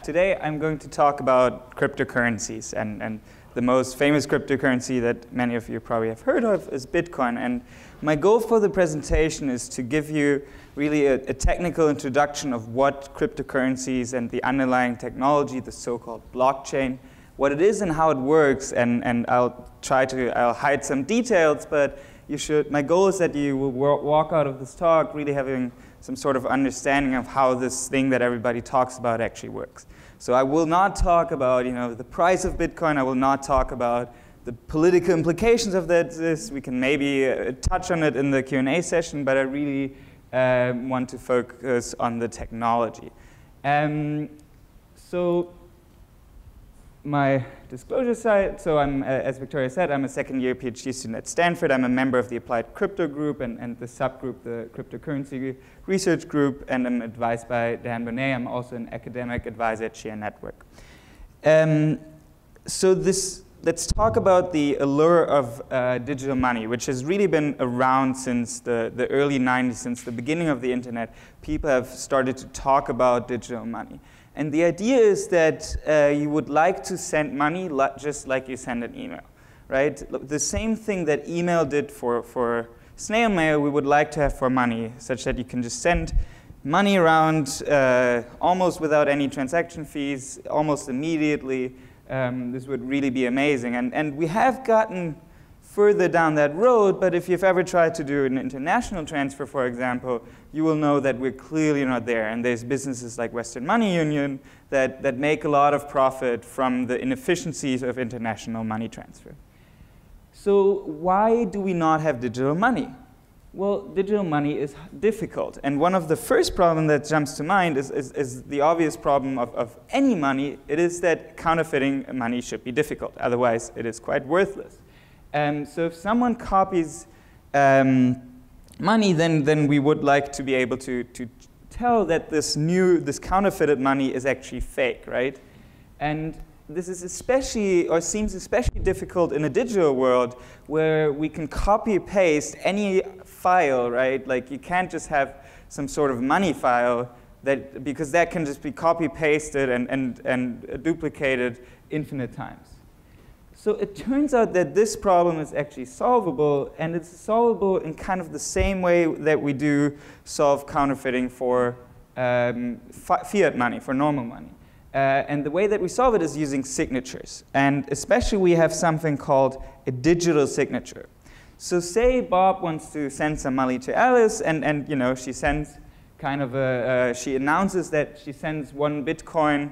Today I'm going to talk about cryptocurrencies, and the most famous cryptocurrency that many of you probably have heard of is Bitcoin. And my goal for the presentation is to give you really a technical introduction of what cryptocurrencies and the underlying technology, the so-called blockchain, what it is and how it works, and I'll hide some details, but my goal is that you will walk out of this talk really having some sort of understanding of how this thing that everybody talks about actually works. So I will not talk about, the price of Bitcoin. I will not talk about the political implications of this. We can maybe touch on it in the Q&A session, but I really want to focus on the technology. So my disclosure side, so I'm, as Victoria said, I'm a second-year PhD student at Stanford. I'm a member of the Applied Crypto Group and the subgroup, the Cryptocurrency Research Group, and I'm advised by Dan Boneh. I'm also an academic advisor at Share Network. Let's talk about the allure of digital money, which has really been around since the early 90s, since the beginning of the internet. People have started to talk about digital money. And the idea is that you would like to send money just like you send an email, right? The same thing that email did for snail mail, we would like to have for money, such that you can just send money around almost without any transaction fees, almost immediately. This would really be amazing. And we have gotten further down that road, but if you've ever tried to do an international transfer, for example, you will know that we're clearly not there. And there's businesses like Western Money Union that make a lot of profit from the inefficiencies of international money transfer. So why do we not have digital money? Well, digital money is difficult. And one of the first problems that jumps to mind is the obvious problem of any money. It is that counterfeiting money should be difficult. Otherwise, it is quite worthless. So if someone copies money, then we would like to be able to tell that this counterfeited money is actually fake, right? And this is especially, or seems especially difficult in a digital world where we can copy-paste any file, right? Like you can't just have some sort of money file because that can just be copy-pasted and duplicated infinite times. So it turns out that this problem is actually solvable, and it's solvable in kind of the same way that we do solve counterfeiting for fiat money, for normal money. And the way that we solve it is using signatures. And especially we have something called a digital signature. So say Bob wants to send some money to Alice, and she sends kind of she announces that she sends 1 Bitcoin,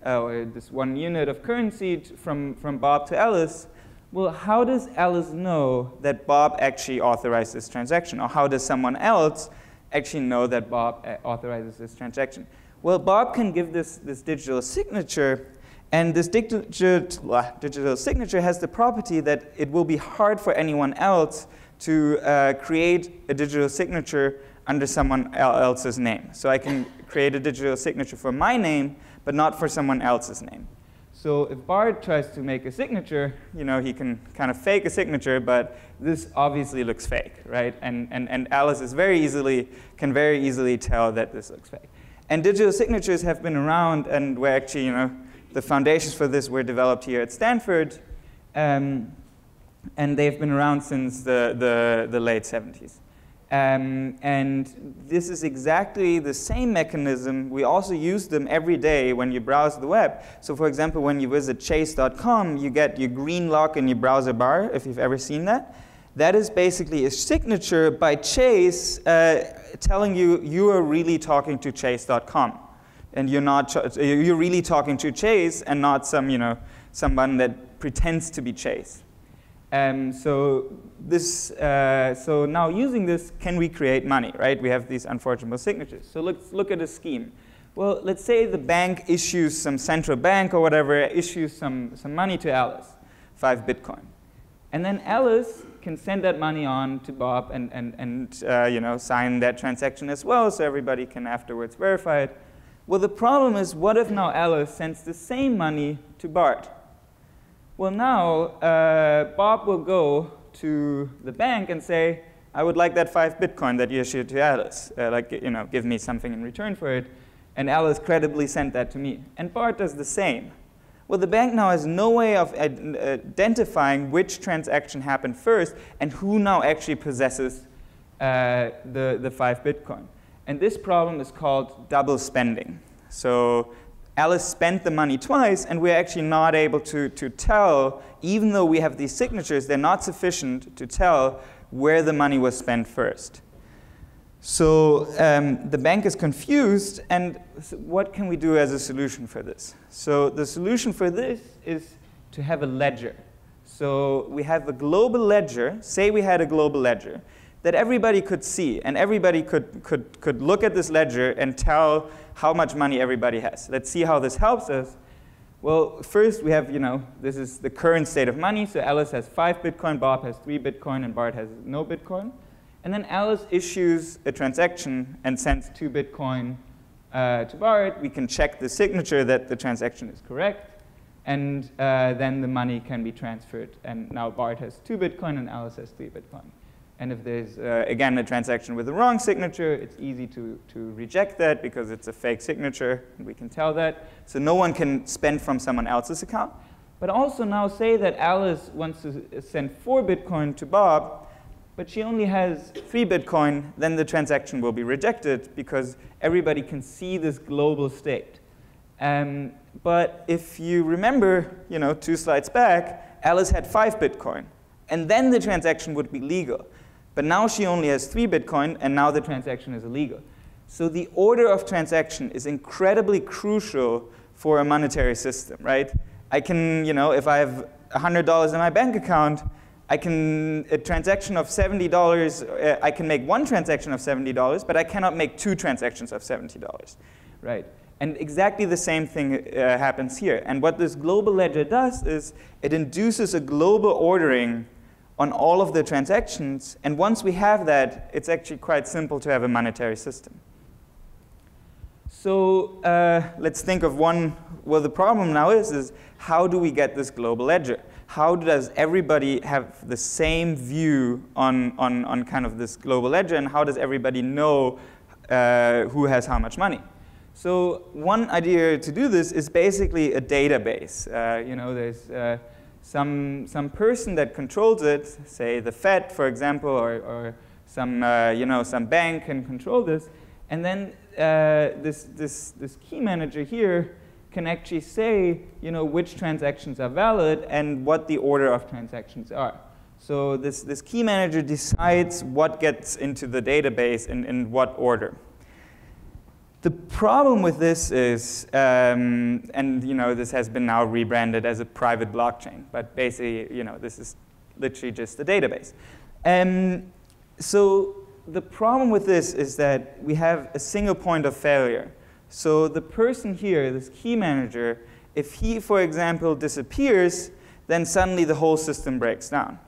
or this 1 unit of currency from Bob to Alice. Well, how does Alice know that Bob actually authorized this transaction? Or how does someone else actually know that Bob authorizes this transaction? Well, Bob can give this digital signature, and this digital signature has the property that it will be hard for anyone else to create a digital signature under someone else's name. So I can create a digital signature for my name, but not for someone else's name. So if Bart tries to make a signature, he can kind of fake a signature, but this obviously looks fake, right? And Alice can very easily tell that this looks fake. And digital signatures have been around, and were actually, the foundations for this were developed here at Stanford, and they've been around since the late 70s. And this is exactly the same mechanism. We also use them every day when you browse the web. So for example, when you visit chase.com, you get your green lock in your browser bar, if you've ever seen that. That is basically a signature by Chase telling you are really talking to chase.com. And you're really talking to Chase and not someone that pretends to be Chase. So now using this, can we create money, right? We have these unforgeable signatures. So let's look at a scheme. Well, let's say the bank issues, some central bank or whatever, issues some money to Alice, 5 Bitcoin. And then Alice can send that money on to Bob and sign that transaction as well, so everybody can afterwards verify it. Well, the problem is, what if now Alice sends the same money to Bart? Well, now Bob will go to the bank and say, I would like that 5 Bitcoin that you issued to Alice. Give me something in return for it. And Alice credibly sent that to me. And Bart does the same. Well, the bank now has no way of identifying which transaction happened first and who now actually possesses the 5 Bitcoin. And this problem is called double spending. So Alice spent the money twice, and we're actually not able to tell, even though we have these signatures, they're not sufficient to tell where the money was spent first. So the bank is confused, and what can we do as a solution for this? So the solution for this is to have a ledger. So we have a global ledger, say we had a global ledger, that everybody could see, and everybody could look at this ledger and tell how much money everybody has. Let's see how this helps us. Well, first we have, this is the current state of money. So Alice has 5 Bitcoin, Bob has 3 Bitcoin, and Bart has no Bitcoin. And then Alice issues a transaction and sends 2 Bitcoin to Bart. We can check the signature that the transaction is correct. And then the money can be transferred. And now Bart has 2 Bitcoin and Alice has 3 Bitcoin. And if there's, again, a transaction with the wrong signature, it's easy to reject that because it's a fake signature. And we can tell that. So no one can spend from someone else's account. But also now say that Alice wants to send 4 Bitcoin to Bob, but she only has 3 Bitcoin, then the transaction will be rejected because everybody can see this global state. But if you remember, 2 slides back, Alice had 5 Bitcoin, and then the transaction would be legal. But now she only has 3 Bitcoin, and now the transaction is illegal. So the order of transaction is incredibly crucial for a monetary system, right? I can, if I have $100 in my bank account, a transaction of $70, I can make one transaction of $70, but I cannot make 2 transactions of $70, right? And exactly the same thing happens here. And what this global ledger does is it induces a global ordering on all of the transactions. And once we have that, it's actually quite simple to have a monetary system. So let's think of one. Well, the problem now is how do we get this global ledger? How does everybody have the same view on kind of this global ledger, and how does everybody know who has how much money? So one idea to do this is basically a database. There's some person that controls it, say the Fed, for example, or some some bank can control this, and then this key manager here can actually say, which transactions are valid and what the order of transactions are. So this key manager decides what gets into the database and in what order. The problem with this is, and this has been now rebranded as a private blockchain, but basically, this is literally just a database. So the problem with this is that we have a single point of failure. So the person here, this key manager, if he, for example, disappears, then suddenly the whole system breaks down.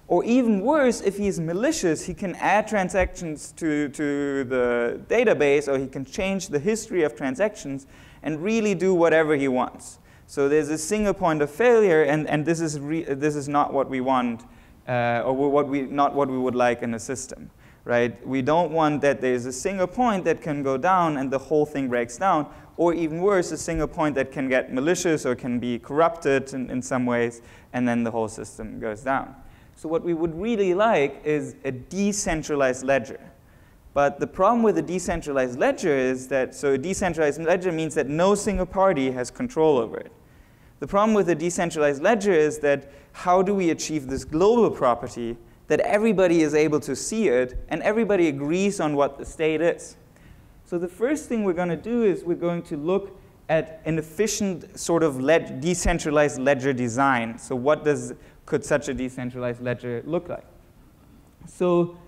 Or even worse, if he's malicious, he can add transactions to the database, or he can change the history of transactions and really do whatever he wants. So there's a single point of failure, and this is not what we want, or not what we would like in a system. Right? We don't want that there's a single point that can go down and the whole thing breaks down, or even worse, a single point that can get malicious or can be corrupted in some ways, and then the whole system goes down. So what we would really like is a decentralized ledger. But the problem with a decentralized ledger is that, so a decentralized ledger means that no single party has control over it. The problem with a decentralized ledger is that how do we achieve this global property that everybody is able to see it, and everybody agrees on what the state is. So the first thing we're going to do is we're going to look at an efficient sort of decentralized ledger design. So what could such a decentralized ledger look like? So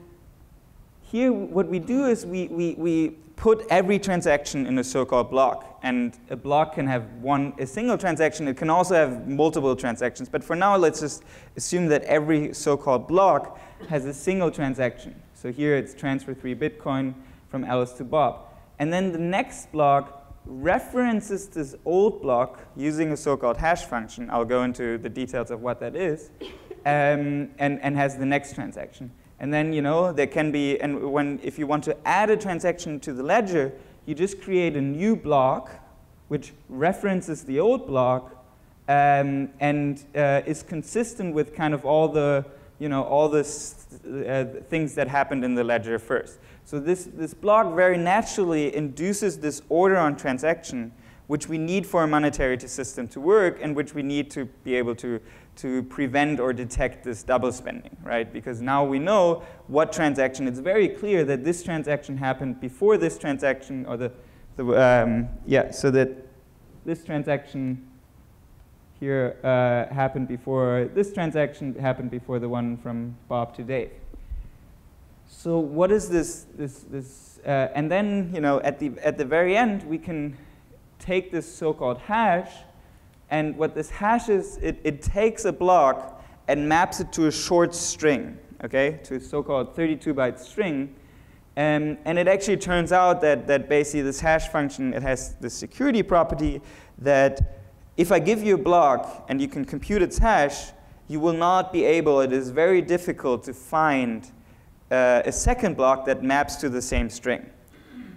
here what we do is we put every transaction in a so-called block. And a block can have a single transaction. It can also have multiple transactions. But for now, let's just assume that every so-called block has a single transaction. So here it's transfer 3 Bitcoin from Alice to Bob. And then the next block references this old block using a so-called hash function. I'll go into the details of what that is. And has the next transaction. And then, there can be, if you want to add a transaction to the ledger, you just create a new block which references the old block and is consistent with kind of all the, all the things that happened in the ledger first. So this block very naturally induces this order on transaction, which we need for a monetary system to work, and which we need to be able to prevent or detect this double spending, right? Because now we know what transaction. It's very clear that this transaction happened before this transaction, or so that this transaction here happened before this transaction happened before the one from Bob to Dave. So what is this? And then at the very end we can take this so-called hash, and what this hash is, it takes a block and maps it to a short string, okay, to a so-called 32-byte string, and it actually turns out that basically this hash function, it has this security property that if I give you a block and you can compute its hash, you will not be able. It is very difficult to find a second block that maps to the same string.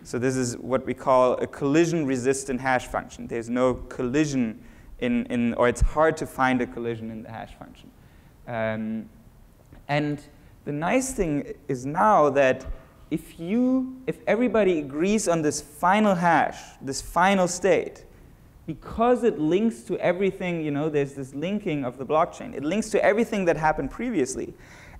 So this is what we call a collision-resistant hash function. There's no collision or it's hard to find a collision in the hash function. And the nice thing is now that if everybody agrees on this final hash, this final state, because it links to everything, there's this linking of the blockchain. It links to everything that happened previously.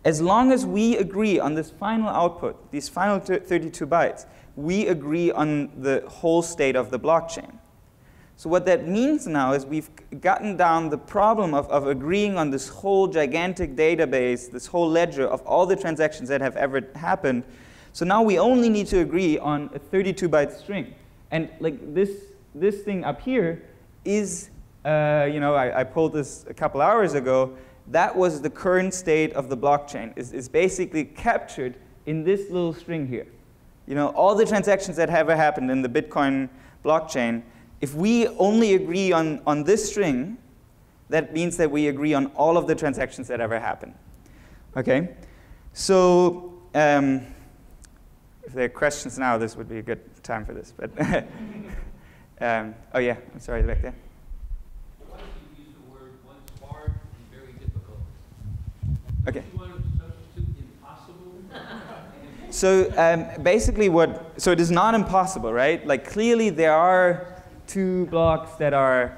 As long as we agree on this final output, these final 32 bytes, we agree on the whole state of the blockchain. So what that means now is we've gotten down the problem of agreeing on this whole gigantic database, this whole ledger of all the transactions that have ever happened. So now we only need to agree on a 32-byte string. And like this thing up here is, I pulled this a couple hours ago. That was the current state of the blockchain, is basically captured in this little string here. All the transactions that ever happened in the Bitcoin blockchain, if we only agree on this string, that means that we agree on all of the transactions that ever happened. Okay? So if there are questions now, this would be a good time for this. But oh yeah, I'm sorry, back there. Why do you use the word once hard and very difficult? Okay. Do you want to substitute impossible? So basically so it is not impossible, right? Like clearly there are two blocks that are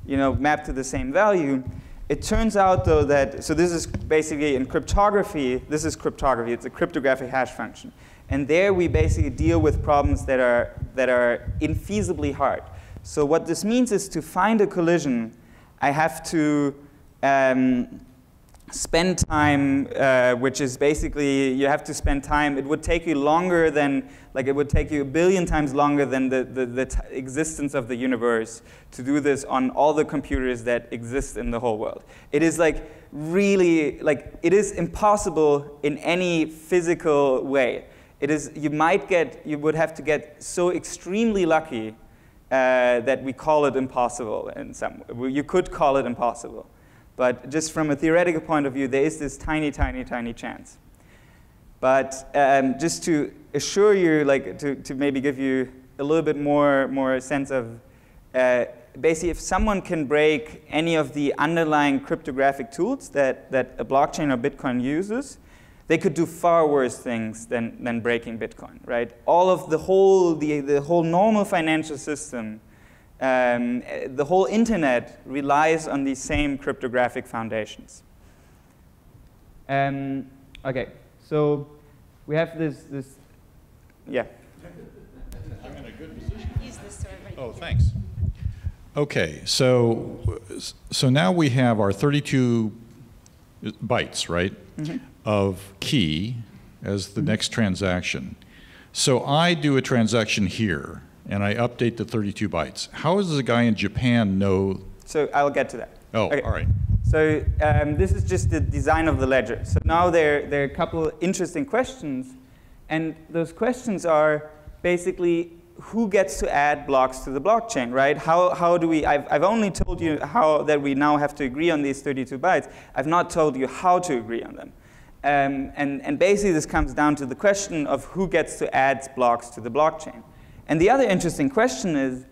mapped to the same value. It turns out though that, so this is basically in cryptography, it's a cryptographic hash function. And there we basically deal with problems that are infeasibly hard. So what this means is to find a collision, I have to spend time, which is basically, you have to spend time. It would take you longer than, it would take you 1 billion times longer than the existence of the universe to do this on all the computers that exist in the whole world. It is really, it is impossible in any physical way. It is, you would have to get so extremely lucky that we call it impossible in some way. You could call it impossible. But just from a theoretical point of view, there is this tiny, tiny, tiny chance. But just to assure you, to maybe give you a little bit more sense of, basically if someone can break any of the underlying cryptographic tools that a blockchain or Bitcoin uses, they could do far worse things than breaking Bitcoin, right? All of the whole normal financial system, the whole internet relies on these same cryptographic foundations. Okay, so we have this, yeah. I'm in a good position. Use this so everybody Oh, can thanks. Okay, so now we have our 32 bytes, right, of key as the next transaction. So I do a transaction here, and I update the 32 bytes. How does the guy in Japan know? So I'll get to that. Oh, okay. All right. So this is just the design of the ledger. So now there are a couple interesting questions, and those questions are basically who gets to add blocks to the blockchain, right? How do we? I've only told you how that we now have to agree on these 32 bytes. I've not told you how to agree on them. And basically this comes down to the question of who gets to add blocks to the blockchain. And the other interesting question is,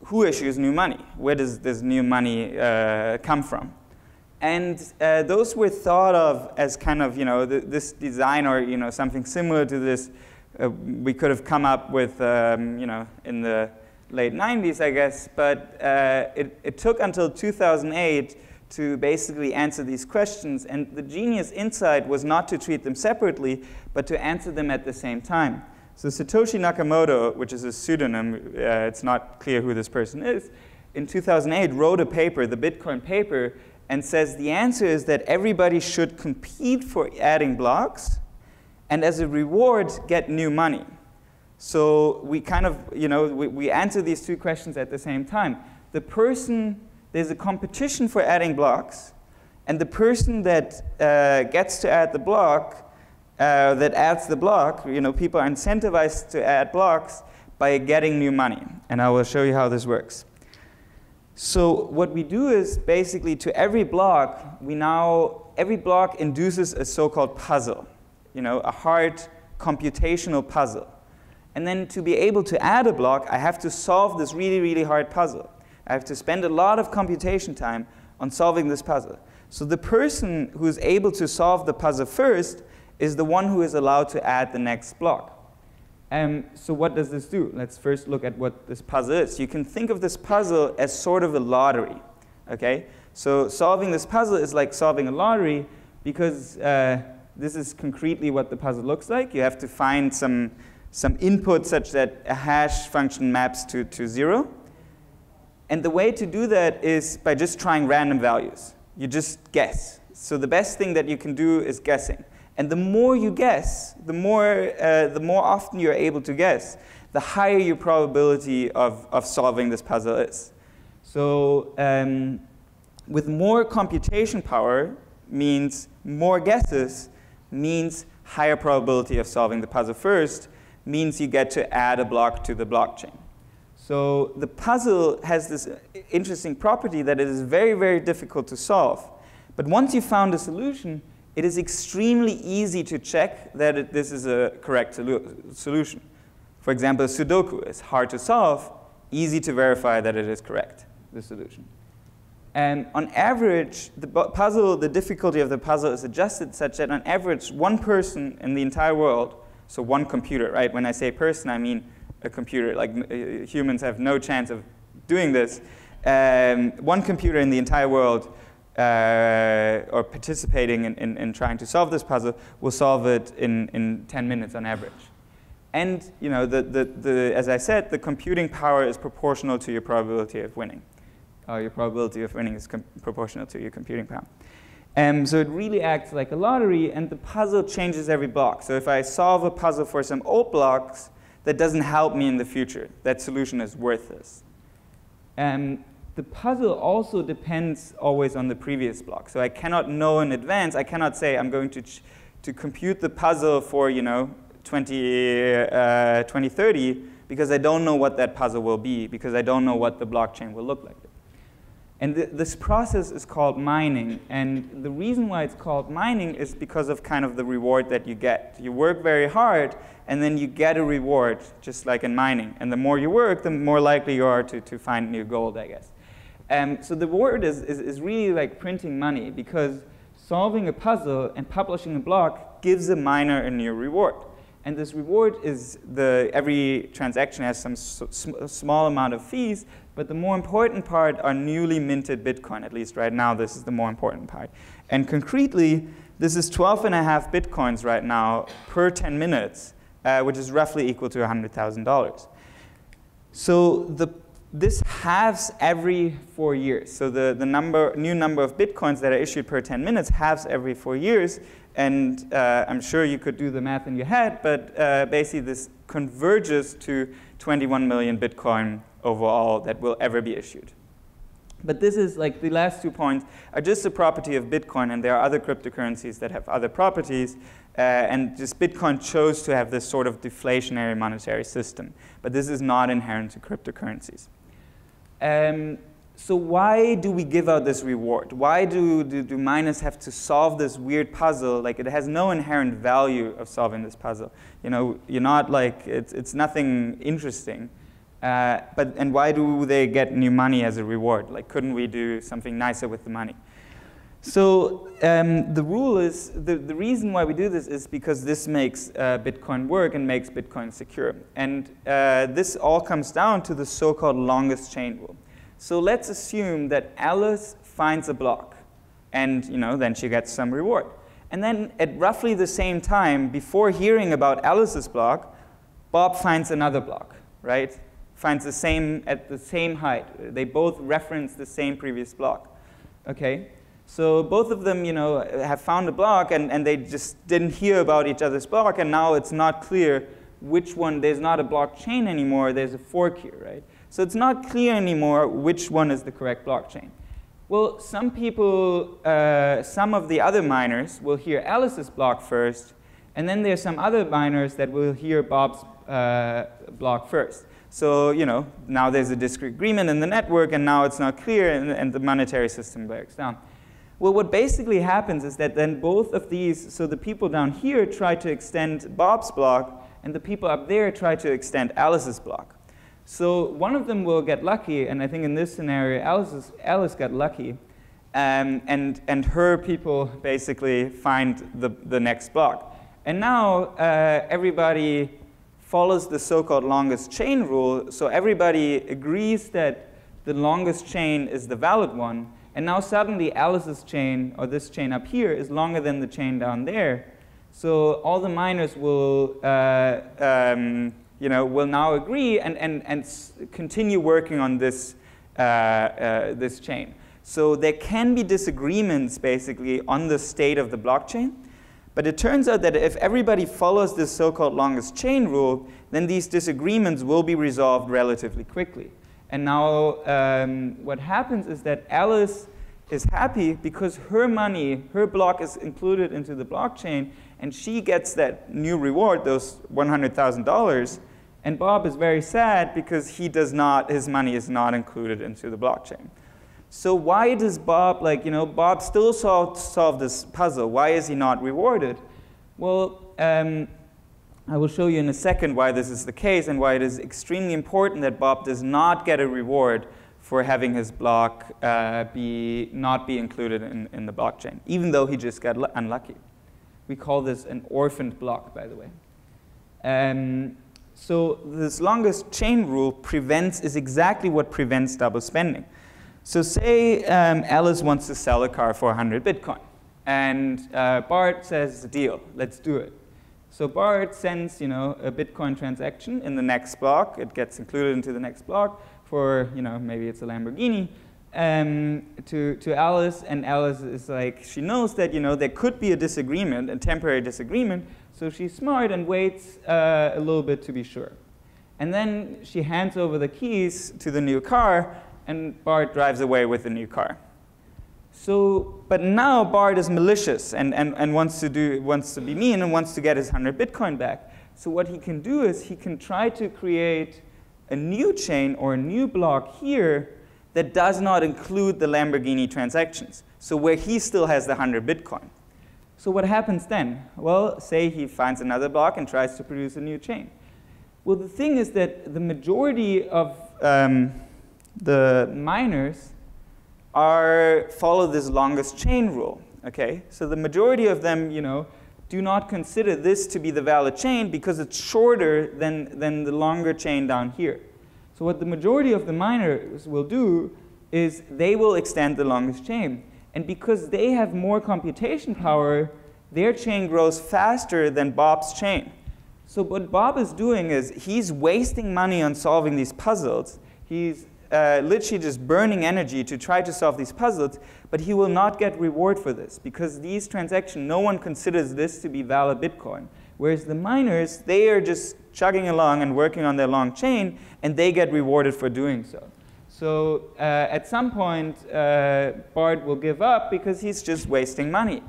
who issues new money? Where does this new money come from? And those were thought of as kind of, this design, or, something similar to this. We could have come up with, in the late 90s, I guess. But it took until 2008 to basically answer these questions. And the genius insight was not to treat them separately, but to answer them at the same time. So Satoshi Nakamoto, which is a pseudonym, it's not clear who this person is, in 2008 wrote a paper, the Bitcoin paper, and says the answer is that everybody should compete for adding blocks, and as a reward, get new money. So we kind of, we answer these two questions at the same time. There's a competition for adding blocks, and the person that gets to add the block, that adds the block, people are incentivized to add blocks by getting new money. And I will show you how this works. So what we do is basically to every block, every block induces a so-called puzzle, a hard computational puzzle. And then to be able to add a block, I have to solve this really, really hard puzzle. I have to spend a lot of computation time on solving this puzzle. So the person who is able to solve the puzzle first is the one who is allowed to add the next block. So what does this do? Let's first look at what this puzzle is. You can think of this puzzle as sort of a lottery. Okay? So solving this puzzle is like solving a lottery because this is concretely what the puzzle looks like. You have to find some input such that a hash function maps to 0. And the way to do that is by just trying random values. You just guess. So the best thing that you can do is guessing. And the more you guess, the more often you're able to guess, the higher your probability of solving this puzzle is. So with more computation power means more guesses, means higher probability of solving the puzzle first, means you get to add a block to the blockchain. So the puzzle has this interesting property that it is very, very difficult to solve. But once you found a solution, it is extremely easy to check that this is a correct solution. For example, Sudoku is hard to solve, easy to verify that it is correct, the solution. And on average, the difficulty of the puzzle is adjusted such that on average, one person in the entire world, so one computer, right? When I say person, I mean a computer. Like humans have no chance of doing this. One computer in the entire world or participating in trying to solve this puzzle will solve it in 10 minutes on average. And as I said, the computing power is proportional to your probability of winning. Your probability of winning is proportional to your computing power. So it really acts like a lottery, and the puzzle changes every block. So if I solve a puzzle for some old blocks, that doesn't help me in the future. That solution is worthless. The puzzle also depends always on the previous block. So I cannot know in advance. I cannot say I'm going to compute the puzzle for 2030 because I don't know what that puzzle will be, because I don't know what the blockchain will look like. And this process is called mining. And the reason why it's called mining is because of kind of the reward that you get. You work very hard, and then you get a reward, just like in mining. And the more you work, the more likely you are to find new gold, I guess. So the reward is really like printing money, because solving a puzzle and publishing a block gives a miner a new reward. And this reward is every transaction has some small amount of fees, but the more important part are newly minted Bitcoin. At least right now, this is the more important part. And concretely, this is 12.5 Bitcoins right now per 10 minutes, which is roughly equal to $100,000. So this halves every 4 years. So the new number of Bitcoins that are issued per 10 minutes halves every 4 years. And I'm sure you could do the math in your head, but basically this converges to 21 million Bitcoin overall that will ever be issued. But this is like the last 2 points are just a property of Bitcoin, and there are other cryptocurrencies that have other properties. And just Bitcoin chose to have this sort of deflationary monetary system. But this is not inherent to cryptocurrencies. So why do we give out this reward? Why do miners have to solve this weird puzzle? Like, it has no inherent value of solving this puzzle. You know, you're not like, it's nothing interesting. And why do they get new money as a reward? Like, couldn't we do something nicer with the money? So the rule is, the reason why we do this is because this makes Bitcoin work and makes Bitcoin secure. And this all comes down to the so-called longest chain rule. So let's assume that Alice finds a block, and then she gets some reward. And then at roughly the same time, before hearing about Alice's block, Bob finds another block, right? Finds the same at the same height. They both reference the same previous block. Okay? So both of them, have found a block, and they just didn't hear about each other's block, and now it's not clear which one. There's not a blockchain anymore. There's a fork here, right? So it's not clear anymore which one is the correct blockchain. Well, some people, some of the other miners will hear Alice's block first, and then there's some other miners that will hear Bob's block first. So, now there's a disagreement in the network, and now it's not clear, and the monetary system breaks down. Well, what basically happens is that then both of these, so the people down here try to extend Bob's block, and the people up there try to extend Alice's block. So one of them will get lucky, and I think in this scenario, Alice got lucky, and her people basically find the next block. And now everybody follows the so-called longest chain rule, so everybody agrees that the longest chain is the valid one, and now suddenly Alice's chain, or this chain up here, is longer than the chain down there. So all the miners will will now agree and continue working on this, this chain. So there can be disagreements, basically, on the state of the blockchain. But it turns out that if everybody follows this so-called longest chain rule, then these disagreements will be resolved relatively quickly. And now what happens is that Alice is happy because her money, her block is included into the blockchain, and she gets that new reward, those $100,000. And Bob is very sad because he does not, his money is not included into the blockchain. So why does Bob, Bob still solve this puzzle? Why is he not rewarded? Well, I will show you in a second why this is the case and why it is extremely important that Bob does not get a reward for having his block not be included in the blockchain, even though he just got unlucky. We call this an orphaned block, by the way. So this longest chain rule is exactly what prevents double spending. So say Alice wants to sell a car for 100 Bitcoin. And Bart says, deal, let's do it. So Bart sends a Bitcoin transaction in the next block. It gets included into the next block for, maybe it's a Lamborghini, to Alice. And Alice is like, she knows that there could be a disagreement, a temporary disagreement. So she's smart and waits a little bit to be sure. And then she hands over the keys to the new car, and Bart drives away with the new car. So, but now Bart is malicious and wants to be mean and wants to get his 100 Bitcoin back. So what he can do is he can try to create a new chain or a new block here that does not include the Lamborghini transactions. So where he still has the 100 Bitcoin. So what happens then? Well, say he finds another block and tries to produce a new chain. Well, the thing is that the majority of the miners follow this longest chain rule. Okay, so the majority of them, do not consider this to be the valid chain because it's shorter than the longer chain down here. So what the majority of the miners will do is they will extend the longest chain. And because they have more computation power, their chain grows faster than Bob's chain. So what Bob is doing is he's wasting money on solving these puzzles. He's literally just burning energy to try to solve these puzzles, but he will not get reward for this because these transactions, no one considers this to be valid Bitcoin. Whereas the miners, they are just chugging along and working on their long chain, and they get rewarded for doing so. So at some point, Bart will give up because he's just wasting money.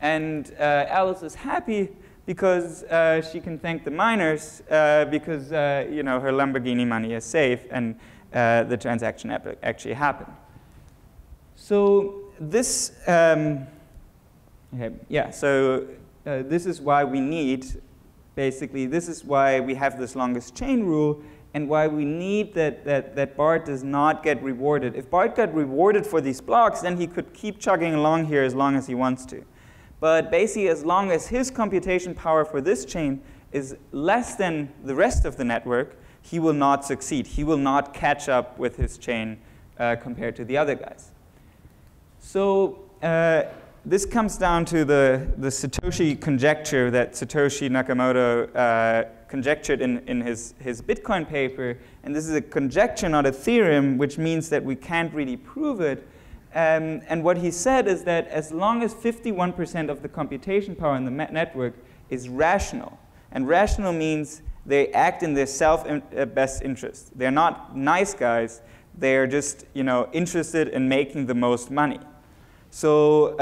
And Alice is happy because she can thank the miners because her Lamborghini money is safe and the transaction actually happened. So this, this is why we need, basically, this is why we have this longest chain rule, and why we need that Bart does not get rewarded. If Bart got rewarded for these blocks, then he could keep chugging along here as long as he wants to. But basically, as long as his computation power for this chain is less than the rest of the network, he will not succeed. He will not catch up with his chain compared to the other guys. So this comes down to the Satoshi conjecture that Satoshi Nakamoto conjectured in his Bitcoin paper. And this is a conjecture, not a theorem, which means that we can't really prove it. And what he said is that as long as 51% of the computation power in the network is rational, and rational means they act in their best interest. They're not nice guys. They're just interested in making the most money. So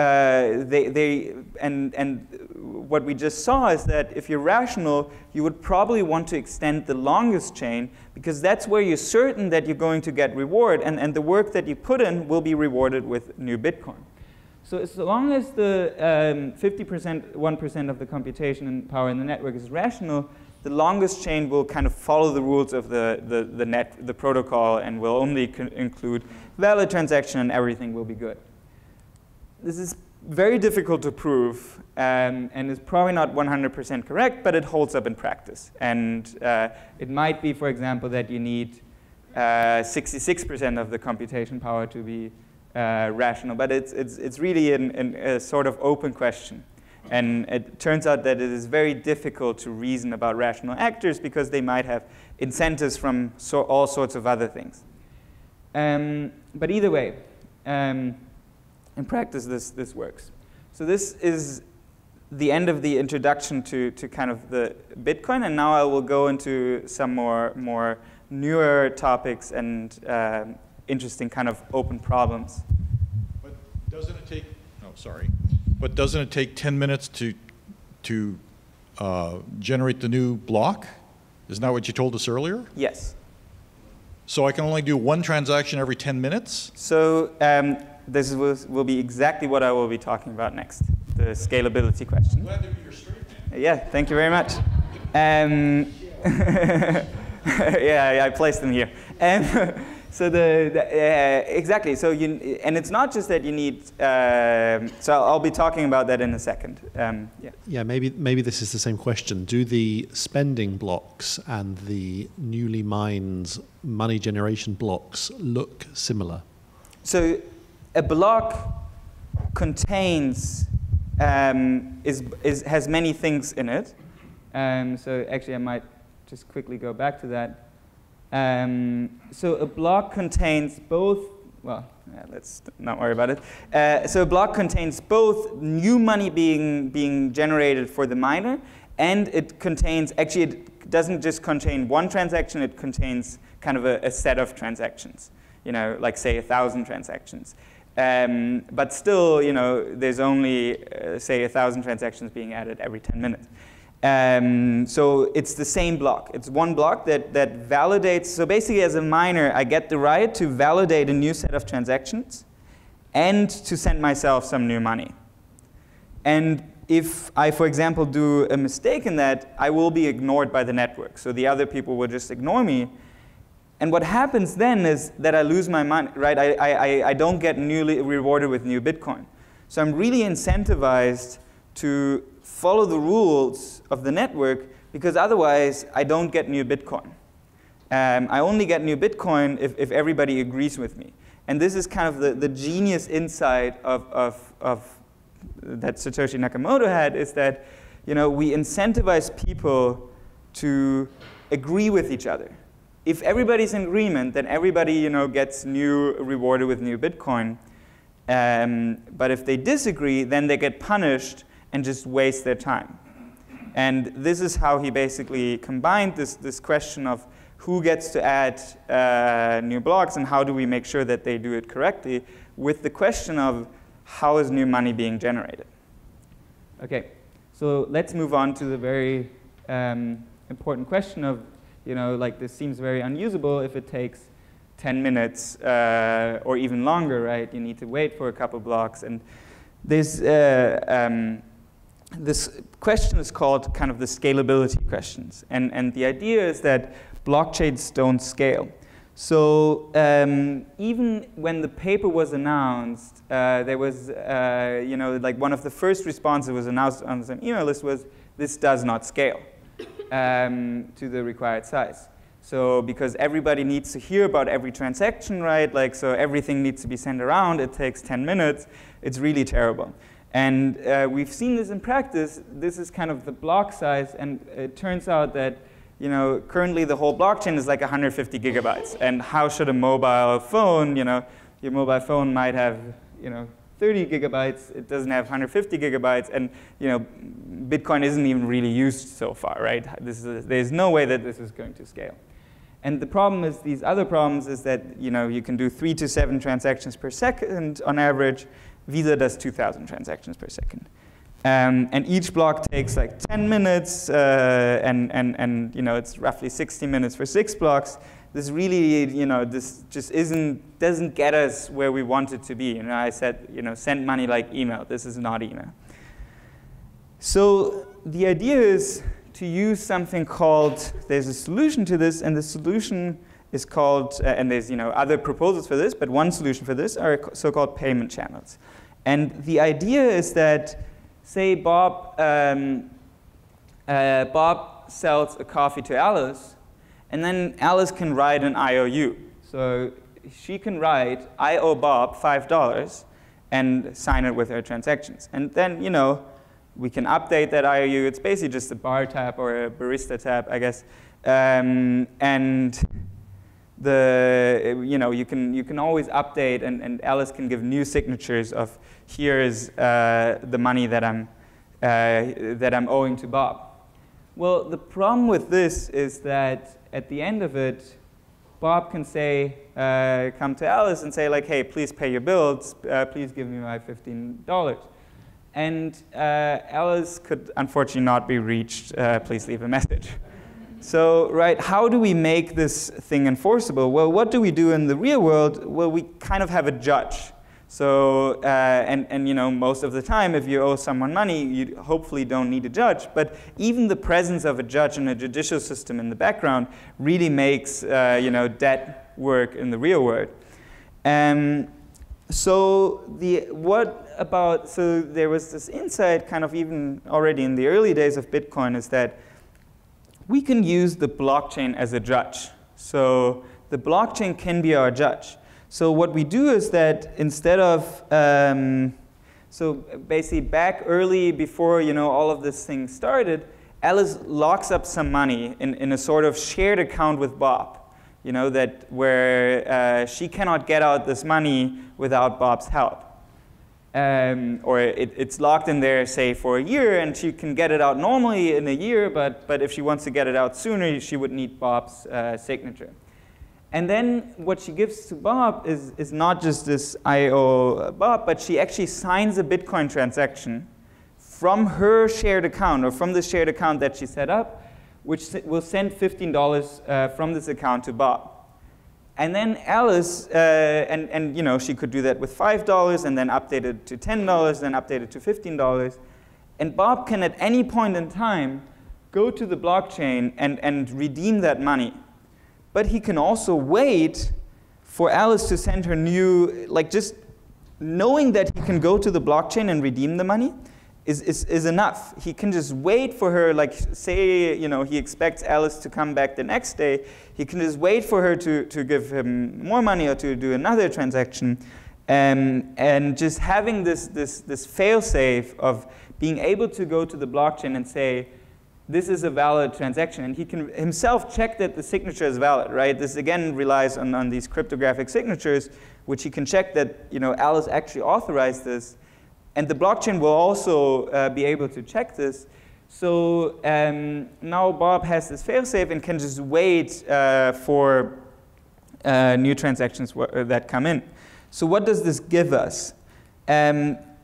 what we just saw is that if you're rational, you would probably want to extend the longest chain, because that's where you're certain that you're going to get reward, and the work that you put in will be rewarded with new Bitcoin. So as long as the 1% of the computation power in the network is rational, the longest chain will kind of follow the rules of the protocol and will only include valid transaction, and everything will be good. This is very difficult to prove, and is probably not 100% correct, but it holds up in practice. And it might be, for example, that you need 66% of the computation power to be rational, but it's really a sort of open question. And it turns out that it is very difficult to reason about rational actors because they might have incentives from all sorts of other things. But either way, in practice, this works. So this is the end of the introduction to kind of the Bitcoin, and now I will go into some more newer topics and interesting kind of open problems. But doesn't it take? Oh, sorry. But doesn't it take 10 minutes to generate the new block? Isn't that what you told us earlier? Yes. So I can only do one transaction every 10 minutes? So this will be exactly what I will be talking about next, the scalability question. I'm glad to be your straight man. Yeah, thank you very much. Yeah, I placed them here. So exactly. So and it's not just that you need. So I'll be talking about that in a second. Yeah. Yeah. Maybe this is the same question. Do the spending blocks and the newly mined money generation blocks look similar? So a block contains has many things in it. So actually, I might just quickly go back to that. So a block contains both, well, let's not worry about it. So a block contains both new money being generated for the miner, and it contains, actually it doesn't just contain one transaction, it contains kind of a set of transactions, like say 1,000 transactions. But still, there's only, say 1,000 transactions being added every 10 minutes. So it's the same block. It's one block that validates. So basically, as a miner, I get the right to validate a new set of transactions and to send myself some new money. And if I, for example, do a mistake in that, I will be ignored by the network. So the other people will just ignore me. And what happens then is that I lose my money, right? I don't get newly rewarded with new Bitcoin. So I'm really incentivized to follow the rules of the network, because otherwise I don't get new Bitcoin. I only get new Bitcoin if everybody agrees with me. And this is kind of the genius insight of that Satoshi Nakamoto had, is that we incentivize people to agree with each other. If everybody's in agreement, then everybody gets rewarded with new Bitcoin. But if they disagree, then they get punished and just waste their time. And this is how he basically combined this question of who gets to add new blocks and how do we make sure that they do it correctly, with the question of how is new money being generated. Okay, so let's move on to the very important question of, like this seems very unusable if it takes 10 minutes or even longer, right? You need to wait for a couple blocks. And there's this question is called kind of the scalability questions. And the idea is that blockchains don't scale. So even when the paper was announced, there was, you know, like one of the first responses that was announced on some email list was, this does not scale to the required size. So because everybody needs to hear about every transaction, right? Like, so everything needs to be sent around. It takes 10 minutes. It's really terrible. And we've seen this in practice. This is kind of the block size. And it turns out that, you know, currently the whole blockchain is like 150 gigabytes. And how should a mobile phone, you know, your mobile phone might have, you know, 30 gigabytes. It doesn't have 150 gigabytes. And, you know, Bitcoin isn't even really used so far, right? There's no way that this is going to scale. And the problem is, these other problems is that, you know, you can do 3 to 7 transactions per second on average. Visa does 2,000 transactions per second. And each block takes like 10 minutes, and you know, it's roughly 60 minutes for 6 blocks. This really, you know, this just doesn't get us where we want it to be. You know, I said, you know, send money like email. This is not email. So the idea is to use something called, there's a solution to this, and the solution is called, and there's, you know, other proposals for this, but one solution for this are so-called payment channels. And the idea is that, say Bob sells a coffee to Alice, and then Alice can write an IOU. So she can write, I owe Bob $5, and sign it with her transactions. And then, you know, we can update that IOU. It's basically just a bar tab or a barista tab, I guess. And you know, you can always update, and Alice can give new signatures of, here is the money that I'm owing to Bob. Well, the problem with this is that at the end of it, Bob can say, come to Alice and say like, hey, please pay your bills. Please give me my $15. And Alice could unfortunately not be reached. Please leave a message. So, right, how do we make this thing enforceable? Well, what do we do in the real world? Well, we kind of have a judge. So, and you know, most of the time, if you owe someone money, you hopefully don't need a judge. But even the presence of a judge and a judicial system in the background really makes, you know, debt work in the real world. So there was this insight kind of even already in the early days of Bitcoin, is that we can use the blockchain as a judge. So the blockchain can be our judge. So what we do is that instead of, so basically back early before, you know, all of this thing started, Alice locks up some money in a sort of shared account with Bob. You know, that where she cannot get out this money without Bob's help. Or it's locked in there, say, for a year, and she can get it out normally in a year, but if she wants to get it out sooner, she would need Bob's signature. And then what she gives to Bob is not just this I owe Bob, but she actually signs a Bitcoin transaction from her shared account, or from the shared account that she set up, which will send $15 from this account to Bob. And then Alice, and you know, she could do that with $5, and then update it to $10, then update it to $15. And Bob can at any point in time go to the blockchain and redeem that money. But he can also wait for Alice to send her new, like just knowing that he can go to the blockchain and redeem the money is enough. He can just wait for her, like say, you know, he expects Alice to come back the next day. He can just wait for her to give him more money or to do another transaction. And just having this fail-safe of being able to go to the blockchain and say, this is a valid transaction. And he can himself check that the signature is valid, right? This again relies on these cryptographic signatures, which he can check that, you know, Alice actually authorized this. And the blockchain will also be able to check this. So now Bob has this failsafe and can just wait for new transactions that come in. So what does this give us?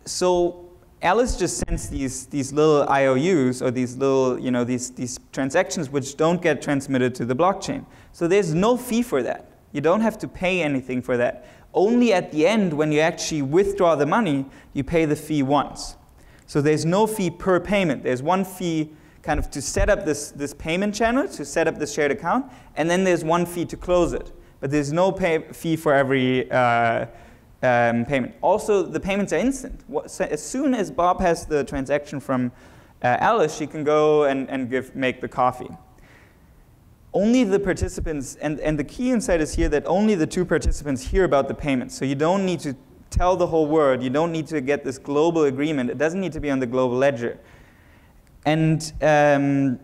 So Alice just sends these little IOUs, or these little, you know, these transactions which don't get transmitted to the blockchain. So there's no fee for that. You don't have to pay anything for that. Only at the end, when you actually withdraw the money, you pay the fee once. So there's no fee per payment. There's one fee kind of to set up this payment channel, to set up this shared account, and then there's one fee to close it. But there's no fee for every payment. Also, the payments are instant. So as soon as Bob has the transaction from Alice, she can go and make the coffee. Only the participants, and the key insight is here that only the two participants hear about the payment. So you don't need to tell the whole world. You don't need to get this global agreement. It doesn't need to be on the global ledger. And the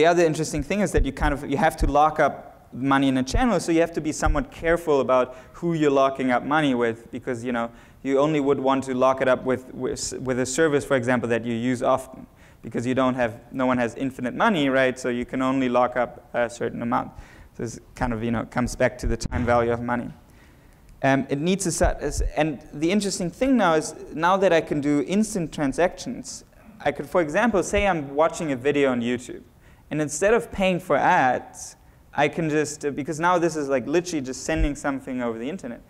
other interesting thing is that you have to lock up money in a channel, so you have to be somewhat careful about who you're locking up money with, because you only would want to lock it up with a service, for example, that you use often, because no one has infinite money, right? So you can only lock up a certain amount. So this kind of comes back to the time value of money. It needs a set, and the interesting thing now is, now that I can do instant transactions, I could, for example, say I'm watching a video on YouTube, and instead of paying for ads, I can just, because now this is like literally just sending something over the internet,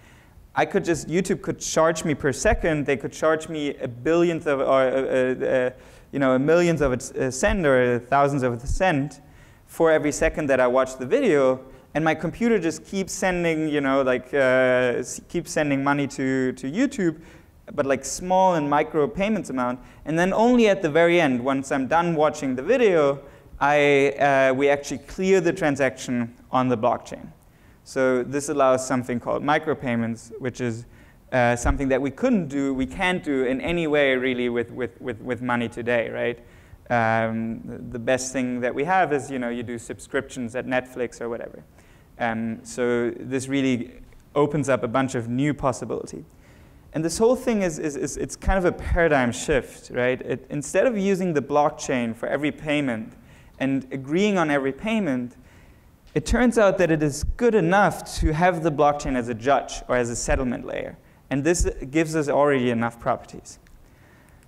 YouTube could charge me per second. They could charge me a billionth of, or a millionth of a cent or thousands of a cent for every second that I watch the video. And my computer just keeps sending, keeps sending money to YouTube, but like small and micro payments amount. And then only at the very end, once I'm done watching the video, we actually clear the transaction on the blockchain. So this allows something called micropayments, which is something that we can't do in any way really with money today, right? The best thing that we have is, you do subscriptions at Netflix or whatever. So this really opens up a bunch of new possibility. And this whole thing it's kind of a paradigm shift, right? Instead of using the blockchain for every payment and agreeing on every payment, it turns out that it is good enough to have the blockchain as a judge or as a settlement layer. And this gives us already enough properties.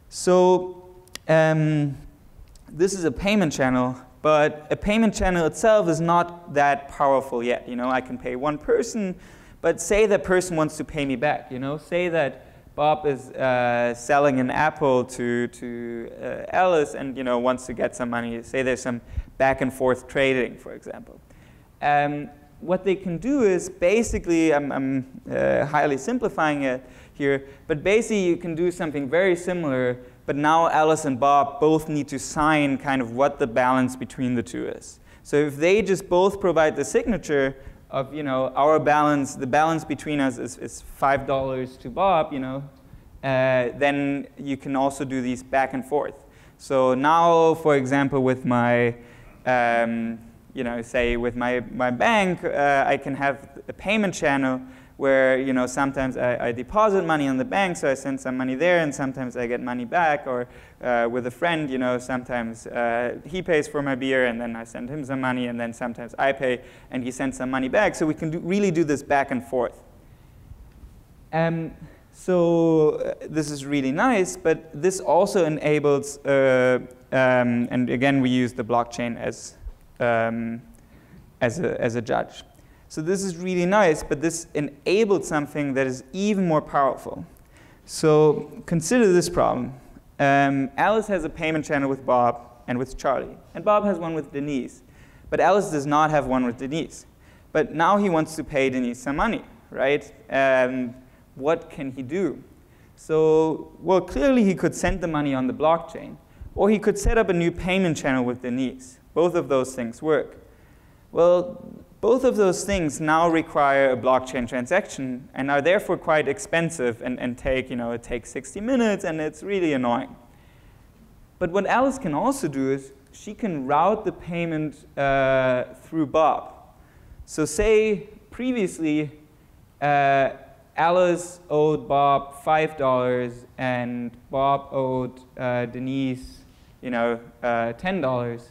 So this is a payment channel, but a payment channel itself is not that powerful yet. I can pay one person, but say that person wants to pay me back. Say that Bob is selling an apple to Alice and wants to get some money. Say there's some back and forth trading, for example. What they can do is basically, I'm highly simplifying it here, but basically you can do something very similar, but now Alice and Bob both need to sign kind of what the balance between the two is. So if they just both provide the signature of, our balance, the balance between us is $5 to Bob, then you can also do these back and forth. So now, for example, with my say with my bank, I can have a payment channel where sometimes I deposit money on the bank, so I send some money there, and sometimes I get money back. Or with a friend, sometimes he pays for my beer, and then I send him some money, and then sometimes I pay, and he sends some money back. So we can really do this back and forth. So this is really nice, but this also enables, and again we use the blockchain as a judge. So this is really nice, but this enabled something that is even more powerful. So consider this problem. Alice has a payment channel with Bob and with Charlie, and Bob has one with Denise. But Alice does not have one with Denise. But now he wants to pay Denise some money, right? What can he do? So, well, clearly he could send the money on the blockchain, or he could set up a new payment channel with Denise. Both of those things work. Well, both of those things now require a blockchain transaction and are therefore quite expensive and take, it takes 60 minutes and it's really annoying. But what Alice can also do is she can route the payment through Bob. So say previously Alice owed Bob $5 and Bob owed Denise, $10.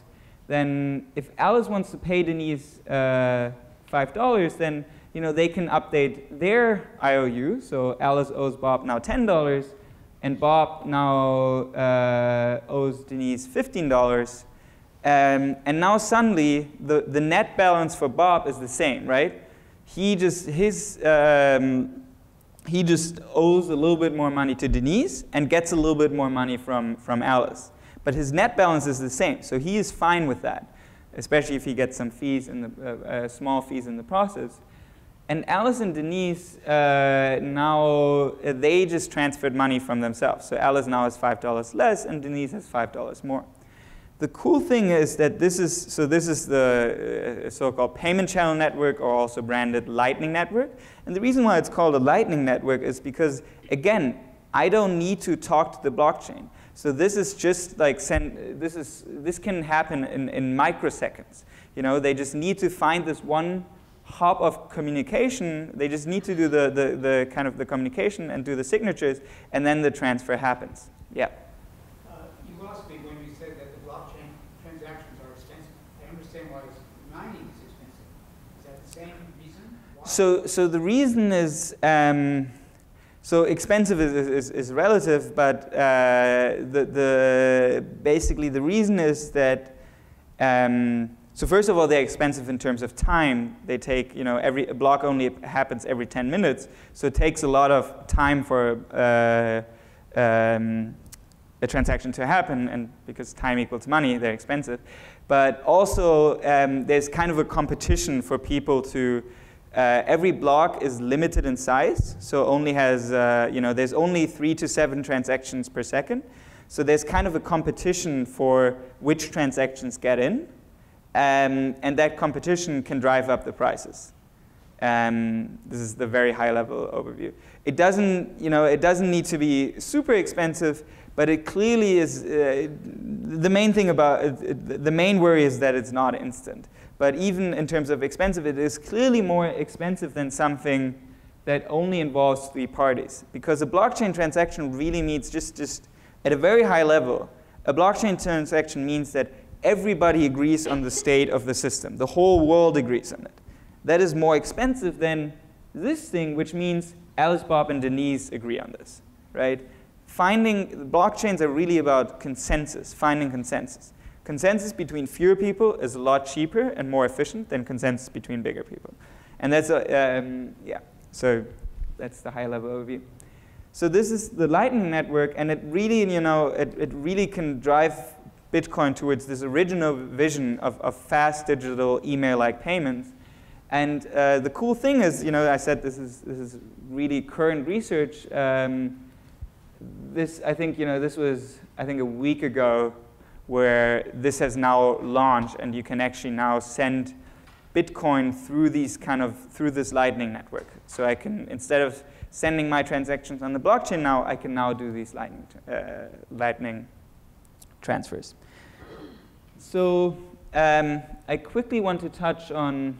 Then if Alice wants to pay Denise $5, then they can update their IOU. So Alice owes Bob now $10, and Bob now owes Denise $15. And now suddenly, the net balance for Bob is the same, right? He just owes a little bit more money to Denise and gets a little bit more money from Alice. But his net balance is the same, so he is fine with that, especially if he gets some fees in the small fees in the process. And Alice and Denise now they just transferred money from themselves. So Alice now has $5 less, and Denise has $5 more. The cool thing is that this is the so-called payment channel network, or also branded Lightning Network. And the reason why it's called a Lightning Network is because, again, I don't need to talk to the blockchain. So this is just like this can happen in microseconds. You know, they just need to find this one hop of communication. They just need to do the kind of the communication and do the signatures, and then the transfer happens. Yeah. You lost me when you said that the blockchain transactions are expensive. I understand why mining is expensive. Is that the same reason? Why? So the reason is, so expensive is relative, but basically the reason is that, so first of all, they're expensive in terms of time. They take, you know, a block only happens every 10 minutes, so it takes a lot of time for a transaction to happen, and because time equals money, they're expensive. But also, there's kind of a competition for people to, every block is limited in size, so only has, you know, there's only 3 to 7 transactions per second. So there's kind of a competition for which transactions get in, and that competition can drive up the prices. This is the very high-level overview. It doesn't, you know, it doesn't need to be super expensive, but it clearly is. The main thing about it, the main worry is that it's not instant. But even in terms of expensive, it is clearly more expensive than something that only involves 3 parties, because a blockchain transaction really means just at a very high level. A blockchain transaction means that everybody agrees on the state of the system. The whole world agrees on it. That is more expensive than this thing, which means Alice, Bob, and Denise agree on this, right? Blockchains are really about consensus, finding consensus. Consensus between fewer people is a lot cheaper and more efficient than consensus between bigger people. And that's, yeah, so that's the high-level overview. So this is the Lightning Network, and it really, you know, it really can drive Bitcoin towards this original vision of fast digital email-like payments. And the cool thing is, you know, I said this is really current research. I think, you know, this was, I think, a week ago, where this has now launched, and you can actually now send Bitcoin through through this Lightning Network. So I can, instead of sending my transactions on the blockchain now, I can now do these Lightning transfers. So I quickly want to touch on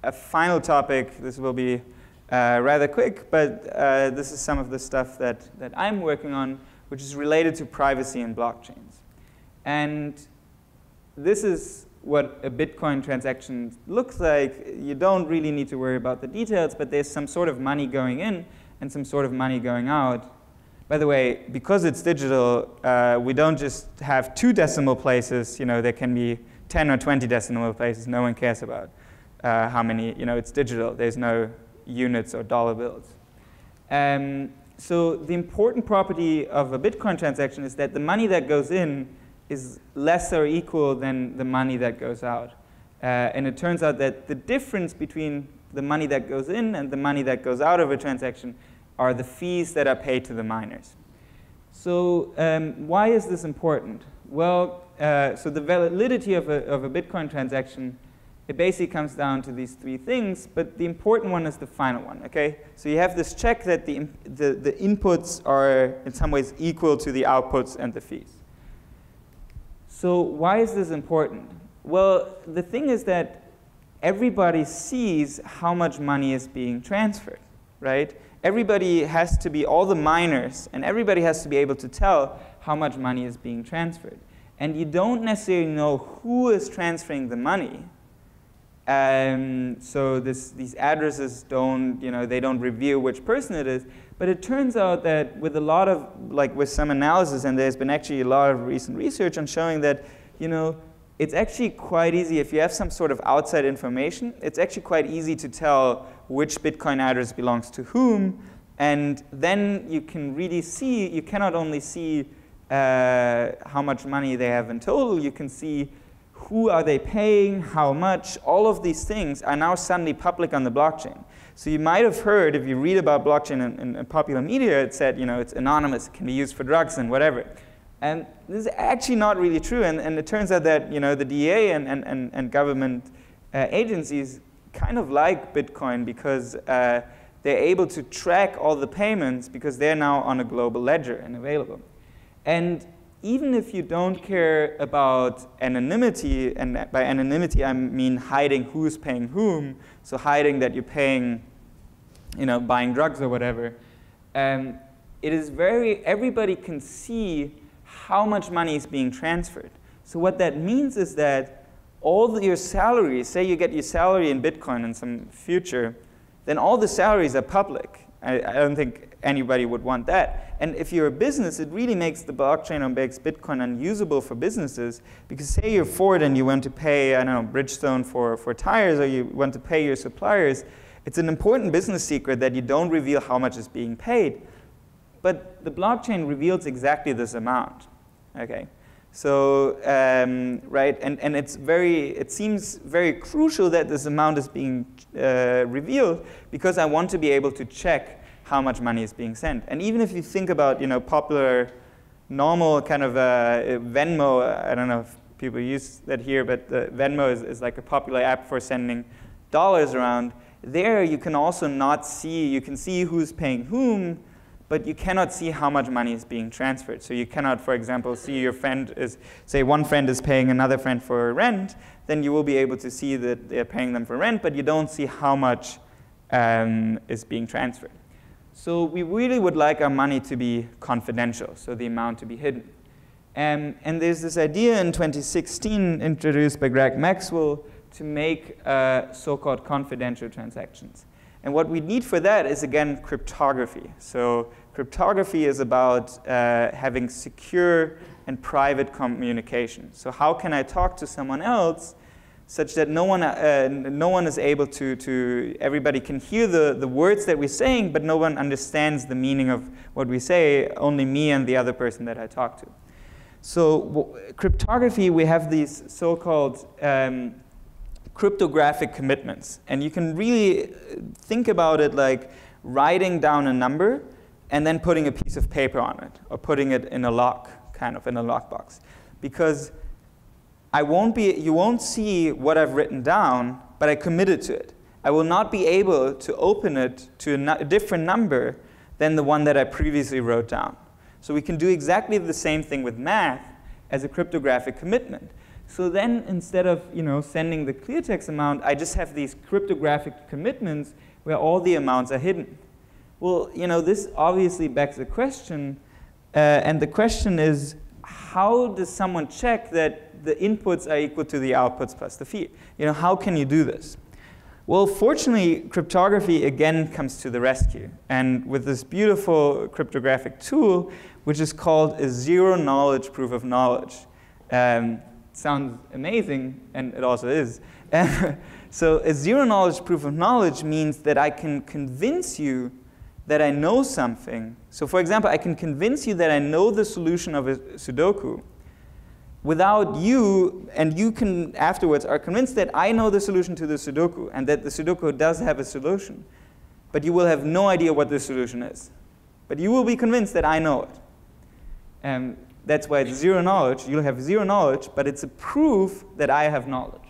a final topic. This will be rather quick, but this is some of the stuff that I'm working on, which is related to privacy in blockchains. And this is what a Bitcoin transaction looks like. You don't really need to worry about the details, but there's some sort of money going in and some sort of money going out. By the way, because it's digital, we don't just have 2 decimal places. You know, there can be 10 or 20 decimal places. No one cares about how many. You know, it's digital. There's no units or dollar bills. So the important property of a Bitcoin transaction is that the money that goes in is less or equal than the money that goes out. And it turns out that the difference between the money that goes in and the money that goes out of a transaction are the fees that are paid to the miners. So why is this important? Well, so the validity of a Bitcoin transaction, it basically comes down to these 3 things, but the important one is the final one, okay? So you have this check that the inputs are in some ways equal to the outputs and the fees. So why is this important? Well, the thing is that everybody sees how much money is being transferred, right? Everybody has to be, all the miners, and everybody has to be able to tell how much money is being transferred. And you don't necessarily know who is transferring the money. So these addresses don't, you know, they don't reveal which person it is. But it turns out that with a lot of, like with some analysis, and there's been actually a lot of recent research on showing that, you know, it's actually quite easy. If you have some sort of outside information, it's actually quite easy to tell which Bitcoin address belongs to whom. And then you can really see, you cannot only see how much money they have in total, you can see who are they paying, how much. All of these things are now suddenly public on the blockchain. So you might have heard, if you read about blockchain in popular media, it said, it's anonymous, it can be used for drugs and whatever. And this is actually not really true. And it turns out that the DEA and government agencies kind of like Bitcoin because they're able to track all the payments because they're now on a global ledger and available. And even if you don't care about anonymity, and by anonymity I mean hiding who's paying whom, so hiding that you're paying, buying drugs or whatever, it is everybody can see how much money is being transferred. So what that means is that all your salaries, say you get your salary in Bitcoin in some future, then all the salaries are public. I don't think anybody would want that. And if you're a business, it really makes the blockchain or makes Bitcoin unusable for businesses, because say you're Ford and you want to pay, I don't know, Bridgestone for tires, or you want to pay your suppliers, it's an important business secret that you don't reveal how much is being paid. But the blockchain reveals exactly this amount, okay? So, right, and it seems very crucial that this amount is being revealed, because I want to be able to check how much money is being sent. And even if you think about, popular, normal kind of Venmo, I don't know if people use that here, but Venmo is like a popular app for sending dollars around. There you can also not see, you can see who's paying whom, but you cannot see how much money is being transferred. So you cannot, for example, see your friend is, say one friend is paying another friend for rent, then you will be able to see that they're paying them for rent, but you don't see how much is being transferred. So we really would like our money to be confidential, so the amount to be hidden. And there's this idea in 2016 introduced by Greg Maxwell to make so-called confidential transactions. And what we need for that is, again, cryptography. So cryptography is about having secure and private communication. So how can I talk to someone else such that no one is able to, everybody can hear the words that we're saying, but no one understands the meaning of what we say, only me and the other person that I talk to. So cryptography, we have these so-called cryptographic commitments. And you can really think about it like writing down a number and then putting a piece of paper on it, or putting it in a lock, kind of in a lockbox. Because you won't see what I've written down, but I committed to it. I will not be able to open it to a different number than the one that I previously wrote down. So we can do exactly the same thing with math as a cryptographic commitment. So then instead of sending the clear text amount, I just have these cryptographic commitments where all the amounts are hidden. Well, this obviously begs a question, and the question is, how does someone check that the inputs are equal to the outputs plus the fee? How can you do this? Well, fortunately, cryptography again comes to the rescue, and with this beautiful cryptographic tool, which is called a zero-knowledge proof of knowledge. Sounds amazing, and it also is. So a zero-knowledge proof of knowledge means that I can convince you that I know something. So for example, I can convince you that I know the solution of a Sudoku without you, and you can afterwards are convinced that I know the solution to the Sudoku and that the Sudoku does have a solution. But you will have no idea what the solution is. But you will be convinced that I know it. That's why it's zero knowledge. You'll have zero knowledge, but it's a proof that I have knowledge.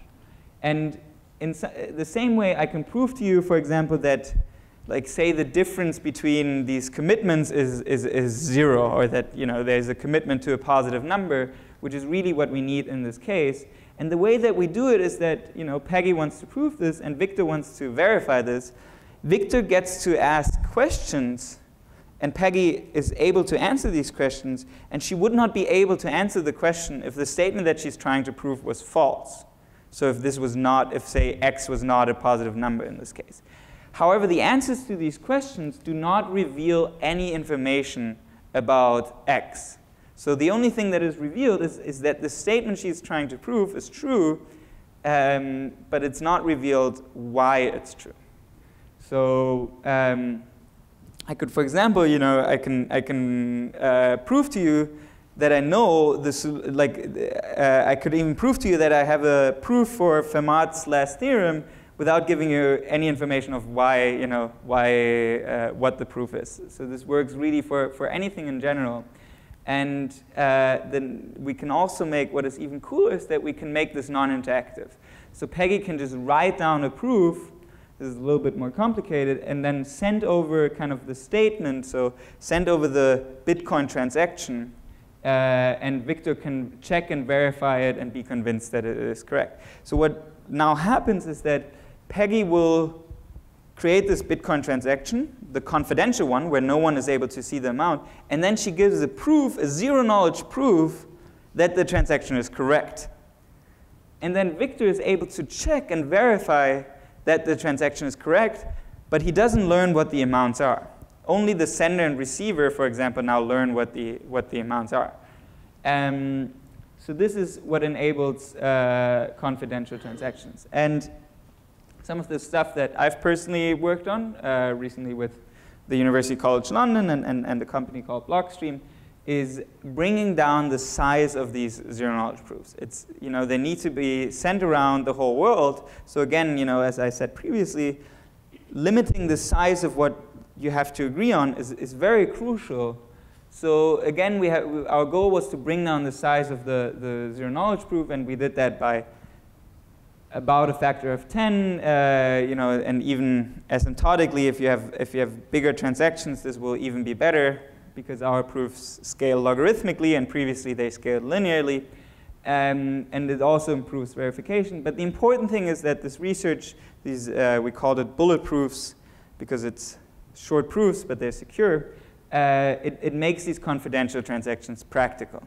And in the same way, I can prove to you, for example, that, like, say the difference between these commitments is zero, or that there's a commitment to a positive number, which is really what we need in this case. And the way that we do it is that Peggy wants to prove this, and Victor wants to verify this. Victor gets to ask questions, and Peggy is able to answer these questions, and she would not be able to answer the question if the statement that she's trying to prove was false. So if this was not, if say x was not a positive number in this case. However, the answers to these questions do not reveal any information about x. So the only thing that is revealed is that the statement she's trying to prove is true, but it's not revealed why it's true. So I could, for example, I can prove to you that I know this. I could even prove to you that I have a proof for Fermat's last theorem without giving you any information of why, what the proof is. So this works really for anything in general. And then we can also make, what is even cooler is that we can make this non-interactive. So Peggy can just write down a proof. This is a little bit more complicated, and then send over kind of the statement. So send over the Bitcoin transaction, and Victor can check and verify it and be convinced that it is correct. So what now happens is that Peggy will create this Bitcoin transaction, the confidential one, where no one is able to see the amount, and then she gives a proof, a zero-knowledge proof, that the transaction is correct. And then Victor is able to check and verify that the transaction is correct, but he doesn't learn what the amounts are. Only the sender and receiver, for example, now learn what the amounts are. So this is what enables confidential transactions. And some of the stuff that I've personally worked on recently with the University College London and a company called Blockstream is bringing down the size of these zero-knowledge proofs. It's, they need to be sent around the whole world. So again, as I said previously, limiting the size of what you have to agree on is very crucial. So again, our goal was to bring down the size of the zero-knowledge proof, and we did that by about a factor of 10, and even asymptotically, if you have bigger transactions, this will even be better, because our proofs scale logarithmically, and previously they scaled linearly. And it also improves verification. But the important thing is that this research, we called it bullet proofs, because it's short proofs, but they're secure. It makes these confidential transactions practical.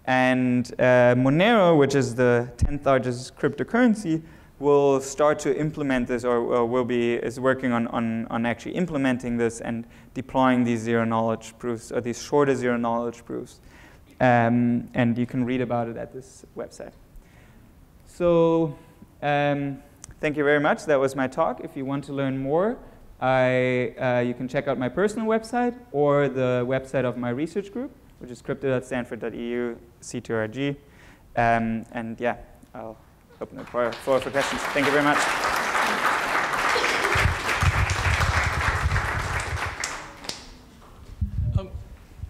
And Monero, which is the 10th largest cryptocurrency, will start to implement this, or is working on actually implementing this and deploying these zero-knowledge proofs, or these shorter zero-knowledge proofs. And you can read about it at this website. So thank you very much. That was my talk. If you want to learn more, you can check out my personal website or the website of my research group, which is crypto.stanford.eu/c2rg. And yeah, I'll open the floor for questions. Thank you very much.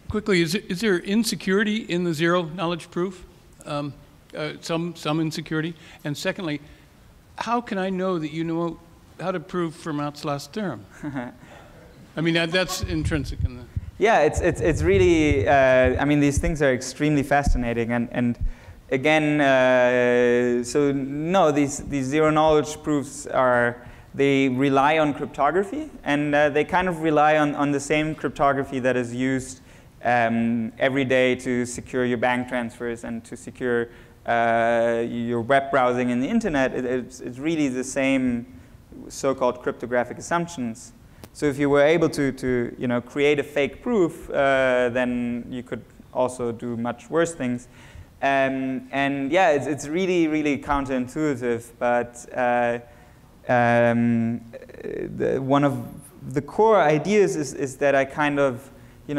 Quickly, is there insecurity in the zero-knowledge proof? Some insecurity? And secondly, how can I know that you know how to prove Fermat's last theorem? I mean, that's intrinsic in the... Yeah, it's really, I mean, these things are extremely fascinating. And again, so no, these zero-knowledge proofs they rely on cryptography, and they kind of rely on the same cryptography that is used every day to secure your bank transfers and to secure your web browsing in the internet. It's really the same so-called cryptographic assumptions. So if you were able to create a fake proof, then you could also do much worse things. And yeah, it's really, really counterintuitive, but one of the core ideas is that I kind of,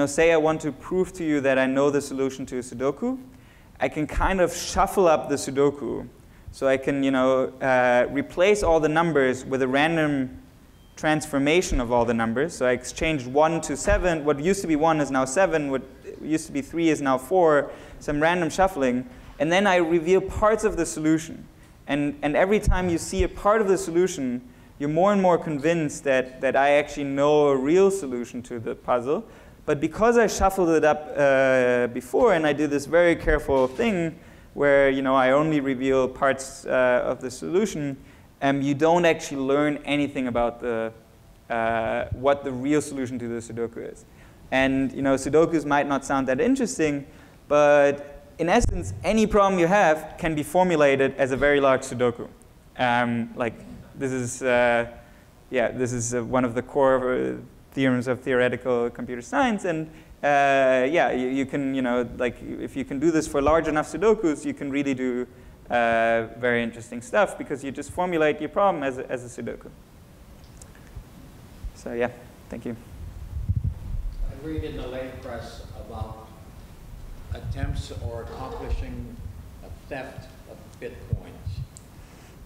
say I want to prove to you that I know the solution to a Sudoku. I can kind of shuffle up the Sudoku. So I can, replace all the numbers with a random transformation of all the numbers. So I exchanged 1 to 7. What used to be 1 is now 7. What used to be 3 is now 4. Some random shuffling. And then I reveal parts of the solution. And every time you see a part of the solution, you're more and more convinced that I actually know a real solution to the puzzle. But because I shuffled it up before, and I do this very careful thing where I only reveal parts of the solution, you don't actually learn anything about what the real solution to the Sudoku is. And Sudokus might not sound that interesting, but in essence, any problem you have can be formulated as a very large Sudoku. This is one of the core theorems of theoretical computer science, and yeah, you can, like if you can do this for large enough Sudokus, you can really do very interesting stuff because you just formulate your problem as a Sudoku. So yeah, thank you. I read in the lay press about attempts or accomplishing a theft of Bitcoins.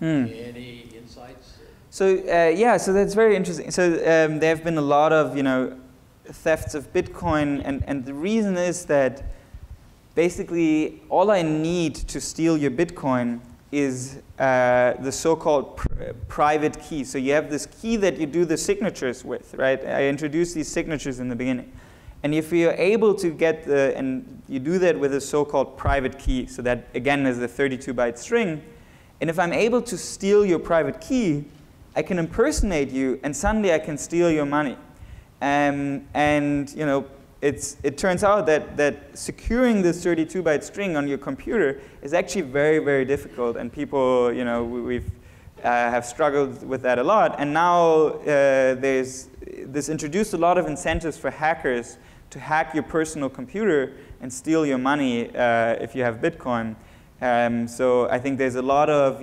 Any insights? So yeah, so that's very interesting. So there have been a lot of thefts of Bitcoin, and the reason is that basically all I need to steal your Bitcoin is the so-called private key. So you have this key that you do the signatures with, right? I introduced these signatures in the beginning. And if you're able to get and you do that with a so-called private key, so that again is a 32-byte string, and if I'm able to steal your private key, I can impersonate you, and suddenly I can steal your money. And it turns out that securing this 32-byte string on your computer is actually very, very difficult, and people, we've have struggled with that a lot. And now this introduced a lot of incentives for hackers to hack your personal computer and steal your money if you have Bitcoin. So I think there's a lot of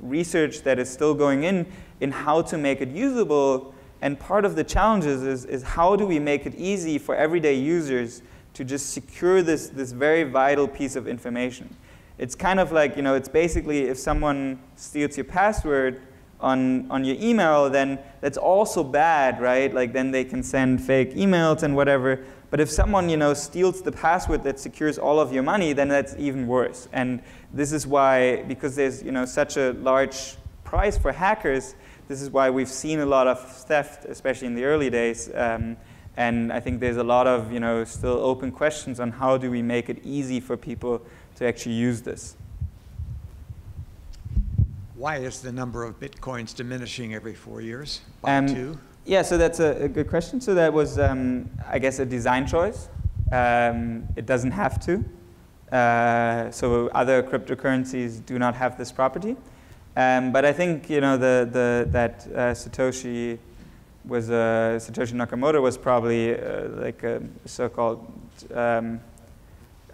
research that is still going in how to make it usable. And part of the challenges is how do we make it easy for everyday users to just secure this very vital piece of information. It's kind of like, it's basically if someone steals your password on your email, then that's also bad, right? Like then they can send fake emails and whatever. But if someone, steals the password that secures all of your money, then that's even worse. And this is why, because there's, such a large price for hackers, this is why we've seen a lot of theft, especially in the early days. And I think there's a lot of, still open questions on how do we make it easy for people to actually use this. Why is the number of Bitcoins diminishing every 4 years? By 2? Yeah, so that's a good question. So that was, I guess, a design choice. It doesn't have to. So other cryptocurrencies do not have this property. But I think Satoshi Nakamoto was probably like a so-called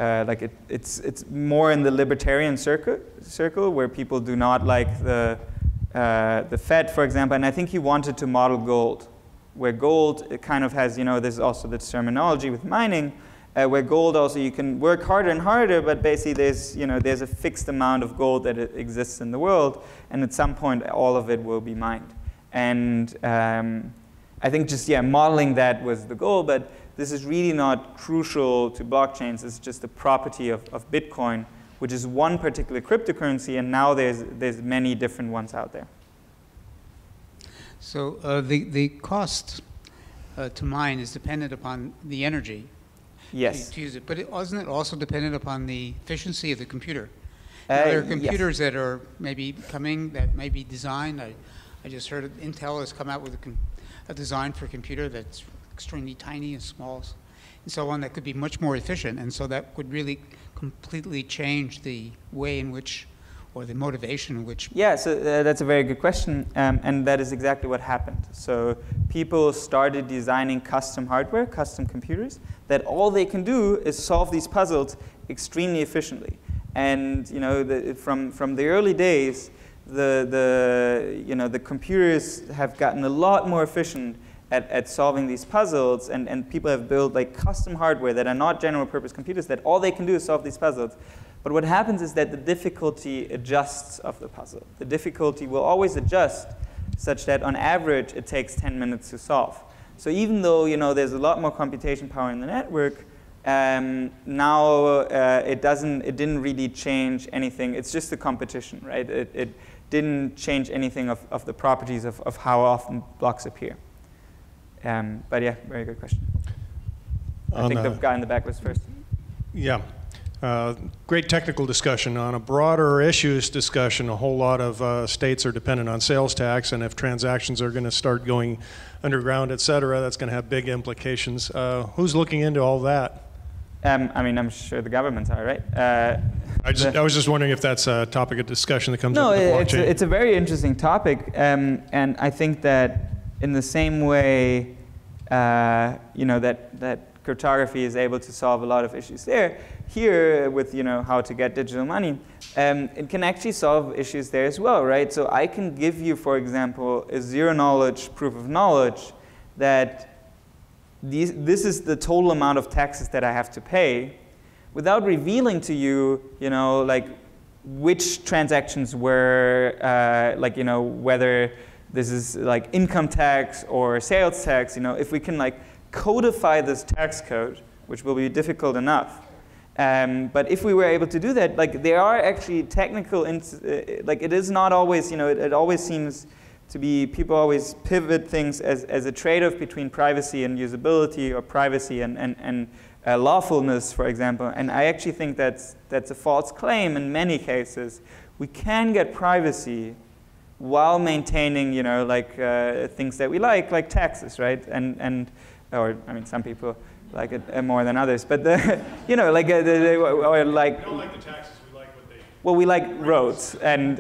it's more in the libertarian circle where people do not like the Fed, for example. And I think he wanted to model gold, where gold it kind of has there's also this terminology with mining. Where gold also you can work harder and harder, but basically there's a fixed amount of gold that exists in the world, and at some point all of it will be mined. And I think just modeling that was the goal, but this is really not crucial to blockchains. It's just a property of Bitcoin, which is one particular cryptocurrency, and now there's many different ones out there. So the cost to mine is dependent upon the energy. Yes. To use it. But wasn't it also dependent upon the efficiency of the computer? There are computers that are maybe coming that may be designed. I just heard Intel has come out with a design for a computer that's extremely tiny and small and so on that could be much more efficient. And so that would really completely change the way in which, or the motivation in which. Yeah, so that's a very good question. And that is exactly what happened. So people started designing custom hardware, custom computers, that all they can do is solve these puzzles extremely efficiently. And from the early days, the computers have gotten a lot more efficient at solving these puzzles, and people have built like custom hardware that are not general purpose computers that all they can do is solve these puzzles. But what happens is that the difficulty adjusts of the puzzle. The difficulty will always adjust such that on average it takes 10 minutes to solve. So even though there's a lot more computation power in the network, now it didn't really change anything. It's just a competition, right? It didn't change anything of the properties of how often blocks appear. But yeah, very good question. I think the guy in the back was first. Yeah. Great technical discussion. On a broader issues discussion, a whole lot of states are dependent on sales tax, and if transactions are going to start going underground, et cetera, that's going to have big implications. Who's looking into all that? I mean, I'm sure the governments are, right? I was just wondering if that's a topic of discussion that comes up with the blockchain. It's a very interesting topic, and I think that in the same way, that cryptography is able to solve a lot of issues there. Here, with how to get digital money, it can actually solve issues there as well, right? So I can give you, for example, a zero-knowledge proof of knowledge that this is the total amount of taxes that I have to pay, without revealing to you, like which transactions were, whether this is like income tax or sales tax. If we can like codify this tax code, which will be difficult enough. But if we were able to do that, like there are actually technical, like it is not always, it always seems to be, people always pivot things as a trade-off between privacy and usability, or privacy and lawfulness, for example. And I actually think that's a false claim in many cases. We can get privacy while maintaining, things that we like taxes, right? Or I mean, some people like it more than others, but or like We don't like the taxes. We like what they. Well, we like roads, and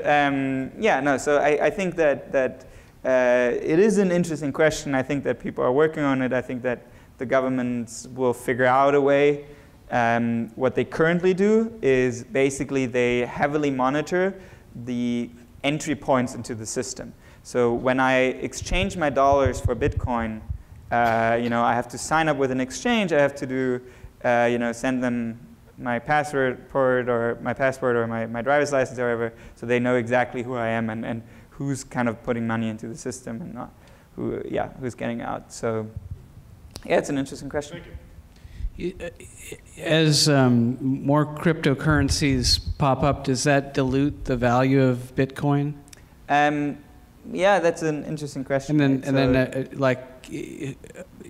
So I think that it is an interesting question. I think that people are working on it. I think that the governments will figure out a way. What they currently do is basically they heavily monitor the entry points into the system. So when I exchange my dollars for Bitcoin, I have to sign up with an exchange. I have to do, send them my passport or my driver's license or whatever, so they know exactly who I am and who's kind of putting money into the system and not who's getting out. So yeah, it's an interesting question. Thank you. As more cryptocurrencies pop up, does that dilute the value of Bitcoin? Yeah, that's an interesting question.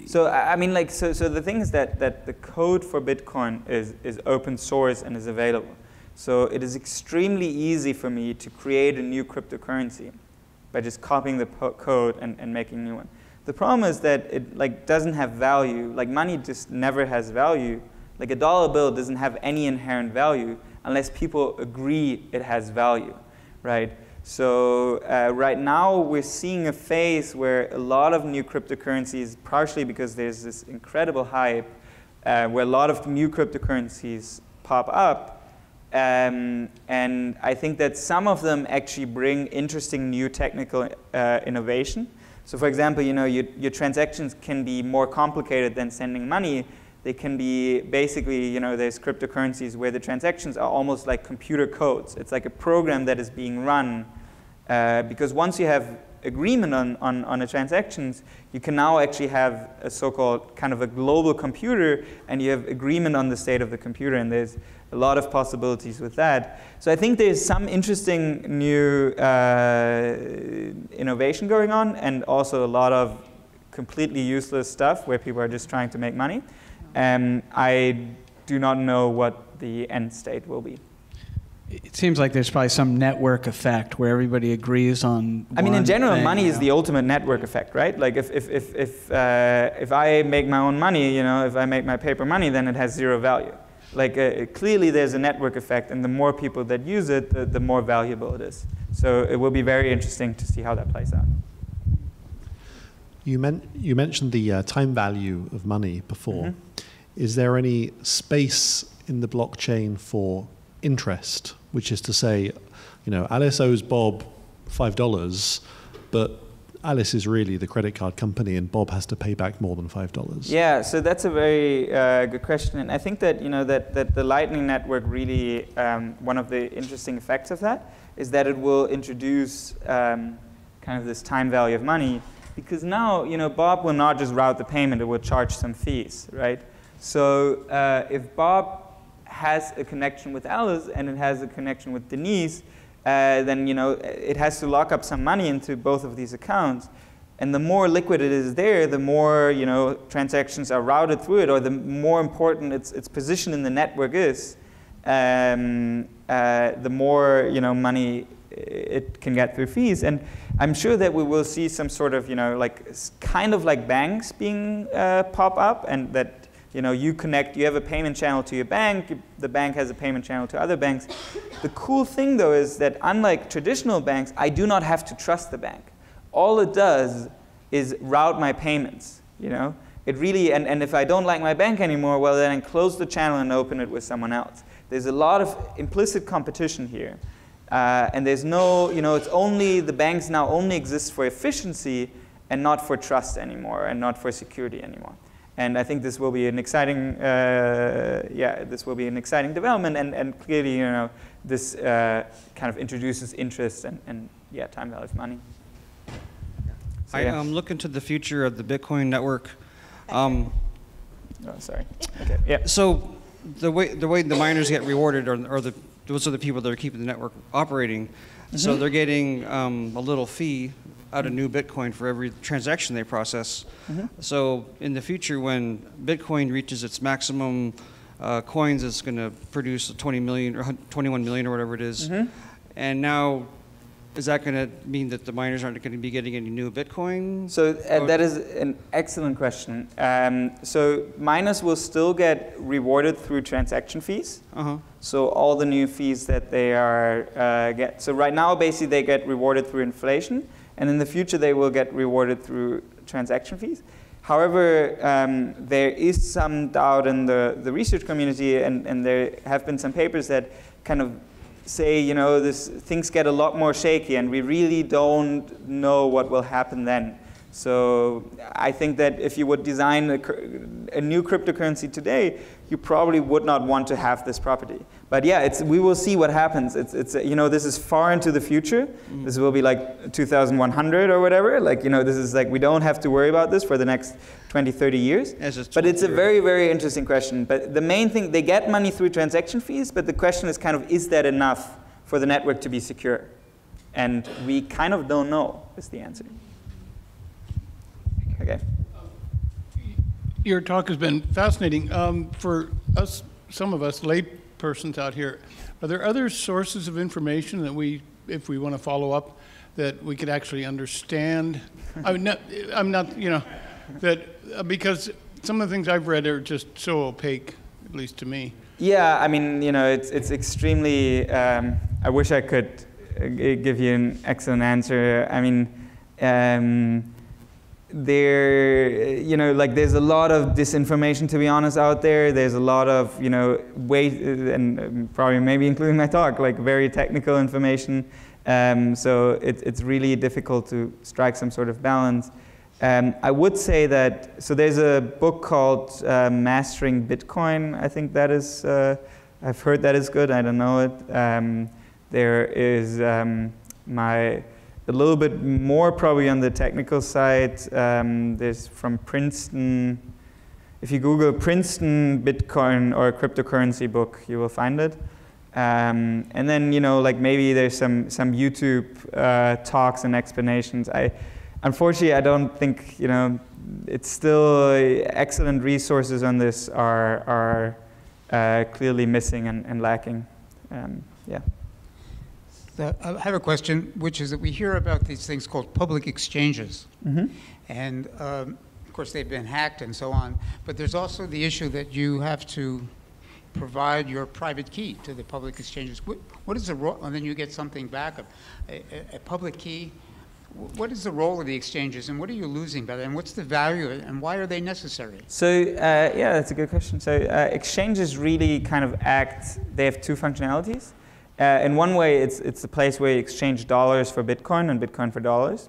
So I mean, like, so the thing is that the code for Bitcoin is open source and is available. So it is extremely easy for me to create a new cryptocurrency by just copying the code and making a new one. The problem is that it doesn't have value. Like money just never has value. Like a dollar bill doesn't have any inherent value unless people agree it has value, right? So right now we're seeing a phase where a lot of new cryptocurrencies, partially because there's this incredible hype, where a lot of new cryptocurrencies pop up, and I think that some of them actually bring interesting new technical innovation. So for example, your transactions can be more complicated than sending money. They can be basically, there's cryptocurrencies where the transactions are almost like computer codes. It's like a program that is being run because once you have agreement on the transactions, you can now actually have a so-called kind of a global computer, and you have agreement on the state of the computer, and there's a lot of possibilities with that. So I think there's some interesting new innovation going on, and also a lot of completely useless stuff where people are just trying to make money. I do not know what the end state will be. It seems like there's probably some network effect where everybody agrees on. I mean, in general, thing, money is the ultimate network effect, right? Like if I make my own money, if I make my paper money, then it has zero value. Like clearly, there's a network effect, and the more people that use it, the more valuable it is. So it will be very interesting to see how that plays out. You mentioned the time value of money before. Mm-hmm. Is there any space in the blockchain for interest, which is to say, Alice owes Bob $5, but Alice is really the credit card company, and Bob has to pay back more than $5. Yeah, so that's a very good question, and I think that that the Lightning Network really one of the interesting effects of that is that it will introduce kind of this time value of money, because now Bob will not just route the payment; it will charge some fees, right? So if Bob has a connection with Alice and it has a connection with Denise, then it has to lock up some money into both of these accounts, and the more liquid it is there, the more transactions are routed through it, or the more important its position in the network is, the more money it can get through fees. And I'm sure that we will see some sort of kind of like banks being pop up, and that you have a payment channel to your bank, the bank has a payment channel to other banks. The cool thing though is that unlike traditional banks, I do not have to trust the bank. All it does is route my payments, it really, and if I don't like my bank anymore, well, then I close the channel and open it with someone else. There's a lot of implicit competition here. And there's no, it's only, the banks now only exist for efficiency and not for trust anymore, and not for security anymore. And I think this will be an exciting, this will be an exciting development, and clearly, this kind of introduces interest and time value of money. So, I look into the future of the Bitcoin network. Oh, sorry. Okay. Yeah. So the way the miners get rewarded are those are the people that are keeping the network operating. Mm-hmm. So they're getting a little fee out of new Bitcoin for every transaction they process. Mm-hmm. So in the future, when Bitcoin reaches its maximum coins, it's going to produce 20 million or 21 million or whatever it is. Mm-hmm. And now, is that going to mean that the miners aren't going to be getting any new Bitcoin? So that is an excellent question. So miners will still get rewarded through transaction fees. Uh-huh. So all the new fees that they get. So right now, basically, they get rewarded through inflation. And in the future, they will get rewarded through transaction fees. However, there is some doubt in the research community, and there have been some papers that kind of say, things get a lot more shaky, and we really don't know what will happen then. So I think that if you would design a new cryptocurrency today, you probably would not want to have this property. But yeah, we will see what happens. It's this is far into the future. Mm. This will be like 2100 or whatever. Like, this is like, we don't have to worry about this for the next 20, 30 years. But it's a very, very interesting question. But the main thing, they get money through transaction fees, but the question is kind of, is that enough for the network to be secure? And we kind of don't know, is the answer. Okay. Your talk has been fascinating. For us, some of us lay persons out here, are there other sources of information that if we want to follow up, that we could actually understand? I'm not, because some of the things I've read are just so opaque, at least to me. Yeah, it's extremely, I wish I could give you an excellent answer. There's a lot of disinformation, to be honest, out there. There's a lot of, and probably maybe including my talk, like very technical information. So it's really difficult to strike some sort of balance. I would say that, so there's a book called Mastering Bitcoin. I think that is, I've heard that is good. I don't know it. There is a little bit more probably on the technical side. There's from Princeton. If you Google Princeton Bitcoin or cryptocurrency book, you will find it. And then, maybe there's some YouTube talks and explanations. Unfortunately, I don't think, it's still excellent resources on this are clearly missing and lacking. Yeah. I have a question, which is that we hear about these things called public exchanges. Mm-hmm. And of course, they've been hacked and so on. But there's also the issue that you have to provide your private key to the public exchanges. What is the role? And then you get something back, a public key. What is the role of the exchanges, and what are you losing by that? And what's the value of it, and why are they necessary? So yeah, that's a good question. So exchanges really kind of they have two functionalities. In one way, it's a place where you exchange dollars for Bitcoin and Bitcoin for dollars.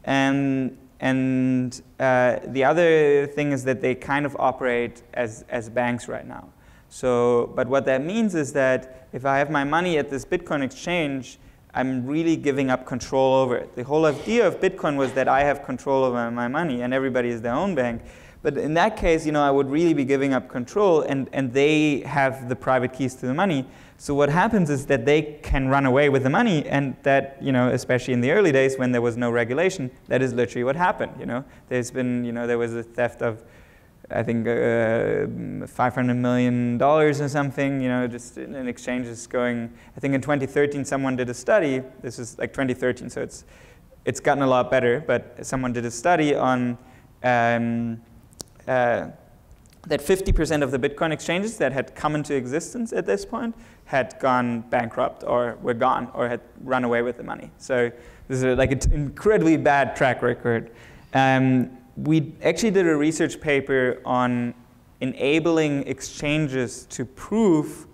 And the other thing is that they kind of operate as banks right now. So, but what that means is that if I have my money at this Bitcoin exchange, I'm really giving up control over it. The whole idea of Bitcoin was that I have control over my money and everybody is their own bank. But in that case, I would really be giving up control, and they have the private keys to the money. So what happens is that they can run away with the money, and that, especially in the early days when there was no regulation, that is literally what happened. There's been, there was a theft of, I think, $500 million or something, just in exchanges going. I think in 2013 someone did a study. This is like 2013, so it's gotten a lot better. But someone did a study on that 50% of the Bitcoin exchanges that had come into existence at this point had gone bankrupt or were gone or had run away with the money. So this is like an incredibly bad track record. we actually did a research paper on enabling exchanges to prove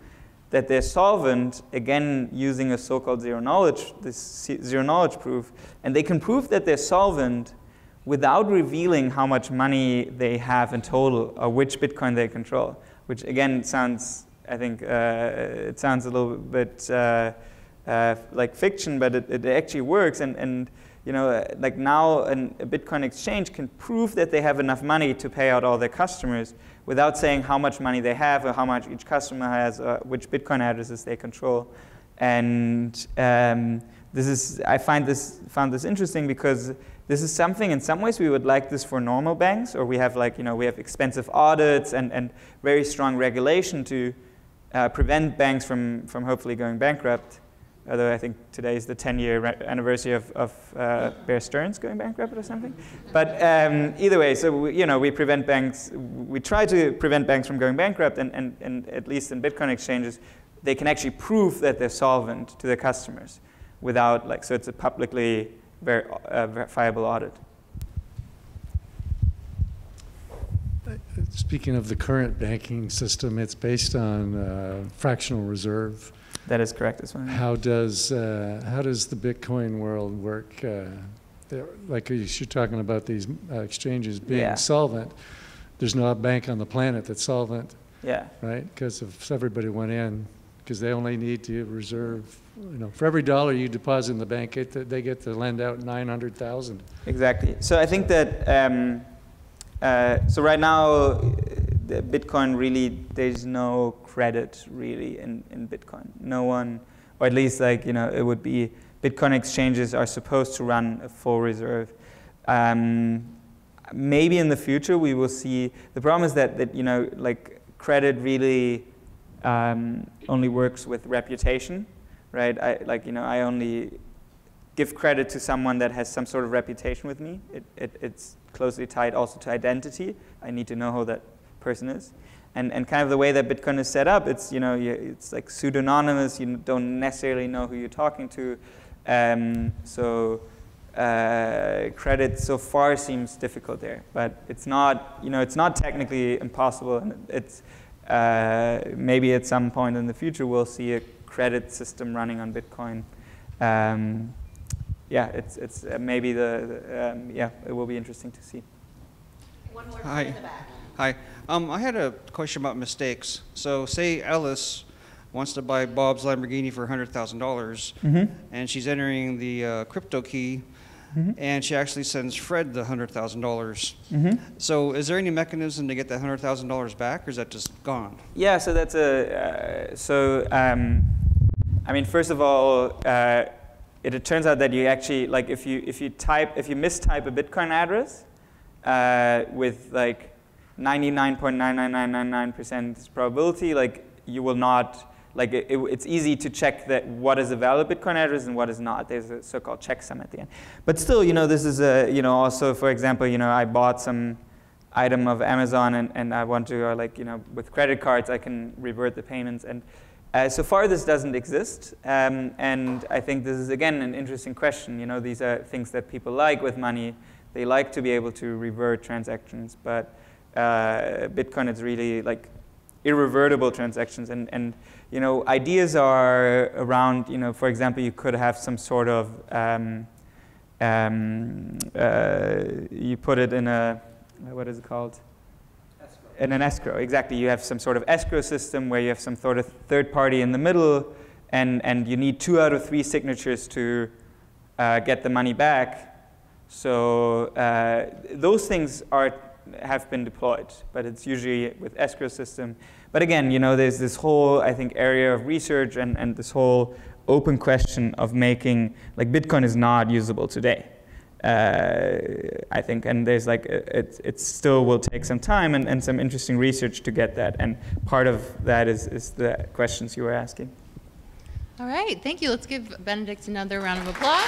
that they're solvent, again, using a so-called this zero knowledge proof. And they can prove that they're solvent without revealing how much money they have in total or which Bitcoin they control, which again sounds, I think, it sounds a little bit like fiction, but it actually works. And you know, like now a Bitcoin exchange can prove that they have enough money to pay out all their customers without saying how much money they have or how much each customer has or which Bitcoin addresses they control. And this is, I found this interesting because this is something, in some ways, we would like this for normal banks, or we have like, you know, we have expensive audits and very strong regulation to prevent banks from hopefully going bankrupt. Although I think today is the 10-year anniversary of Bear Stearns going bankrupt or something. But either way, so we prevent banks. We try to prevent banks from going bankrupt, and at least in Bitcoin exchanges, they can actually prove that they're solvent to their customers, without like, so it's a publicly verifiable audit. Speaking of the current banking system, it's based on fractional reserve. That is correct as well. How does the Bitcoin world work? Like you're talking about these exchanges being solvent. There's no bank on the planet that's solvent. Yeah. Right? Because if everybody went in, because they only need to reserve, you know, for every dollar you deposit in the bank, they get to lend out 900,000. Exactly. So I think that so right now, the Bitcoin really, there's no credit really in Bitcoin. No one, or at least like, you know, it would be, Bitcoin exchanges are supposed to run a full reserve. Maybe in the future we will see, the problem is that you know, like credit really only works with reputation, right? I only give credit to someone that has some sort of reputation with me. It's closely tied also to identity. I need to know who that person is. And kind of the way that Bitcoin is set up, it's, you know, it's like pseudonymous. You don't necessarily know who you're talking to. So credit so far seems difficult there, but it's not, you know, it's not technically impossible. And it's maybe at some point in the future we'll see a credit system running on Bitcoin. Yeah, it's maybe yeah, it will be interesting to see. One more in the back. Hi. I had a question about mistakes. So say Alice wants to buy Bob's Lamborghini for $100,000, and she's entering the crypto key, and she actually sends Fred the $100,000. So is there any mechanism to get that $100,000 back, or is that just gone? Yeah, so that's I mean, first of all, it turns out that you actually, like, if you mistype a Bitcoin address with like 99.99999% probability, like you will not, like it's easy to check that what is a valid Bitcoin address and what is not. There's a so-called checksum at the end. But still, you know, this is you know, also, for example, you know, I bought some item of Amazon and I want to, like, you know, with credit cards, I can revert the payments. And so far, this doesn't exist. And I think this is, again, an interesting question. You know, these are things that people like with money. They like to be able to revert transactions, but Bitcoin is really like irrevertible transactions. And you know, ideas are around, you know, for example, you could have some sort of, you put it in a, what is it called? In an escrow, exactly. You have some sort of escrow system where you have some sort of third party in the middle, and you need 2 out of 3 signatures to get the money back. So those things have been deployed, but it's usually with escrow system. But again, you know, there's this whole, I think, area of research and this whole open question of making, like, Bitcoin is not usable today. I think, and there's like, it still will take some time and some interesting research to get that. And part of that is the questions you were asking. All right, thank you. Let's give Benedikt another round of applause.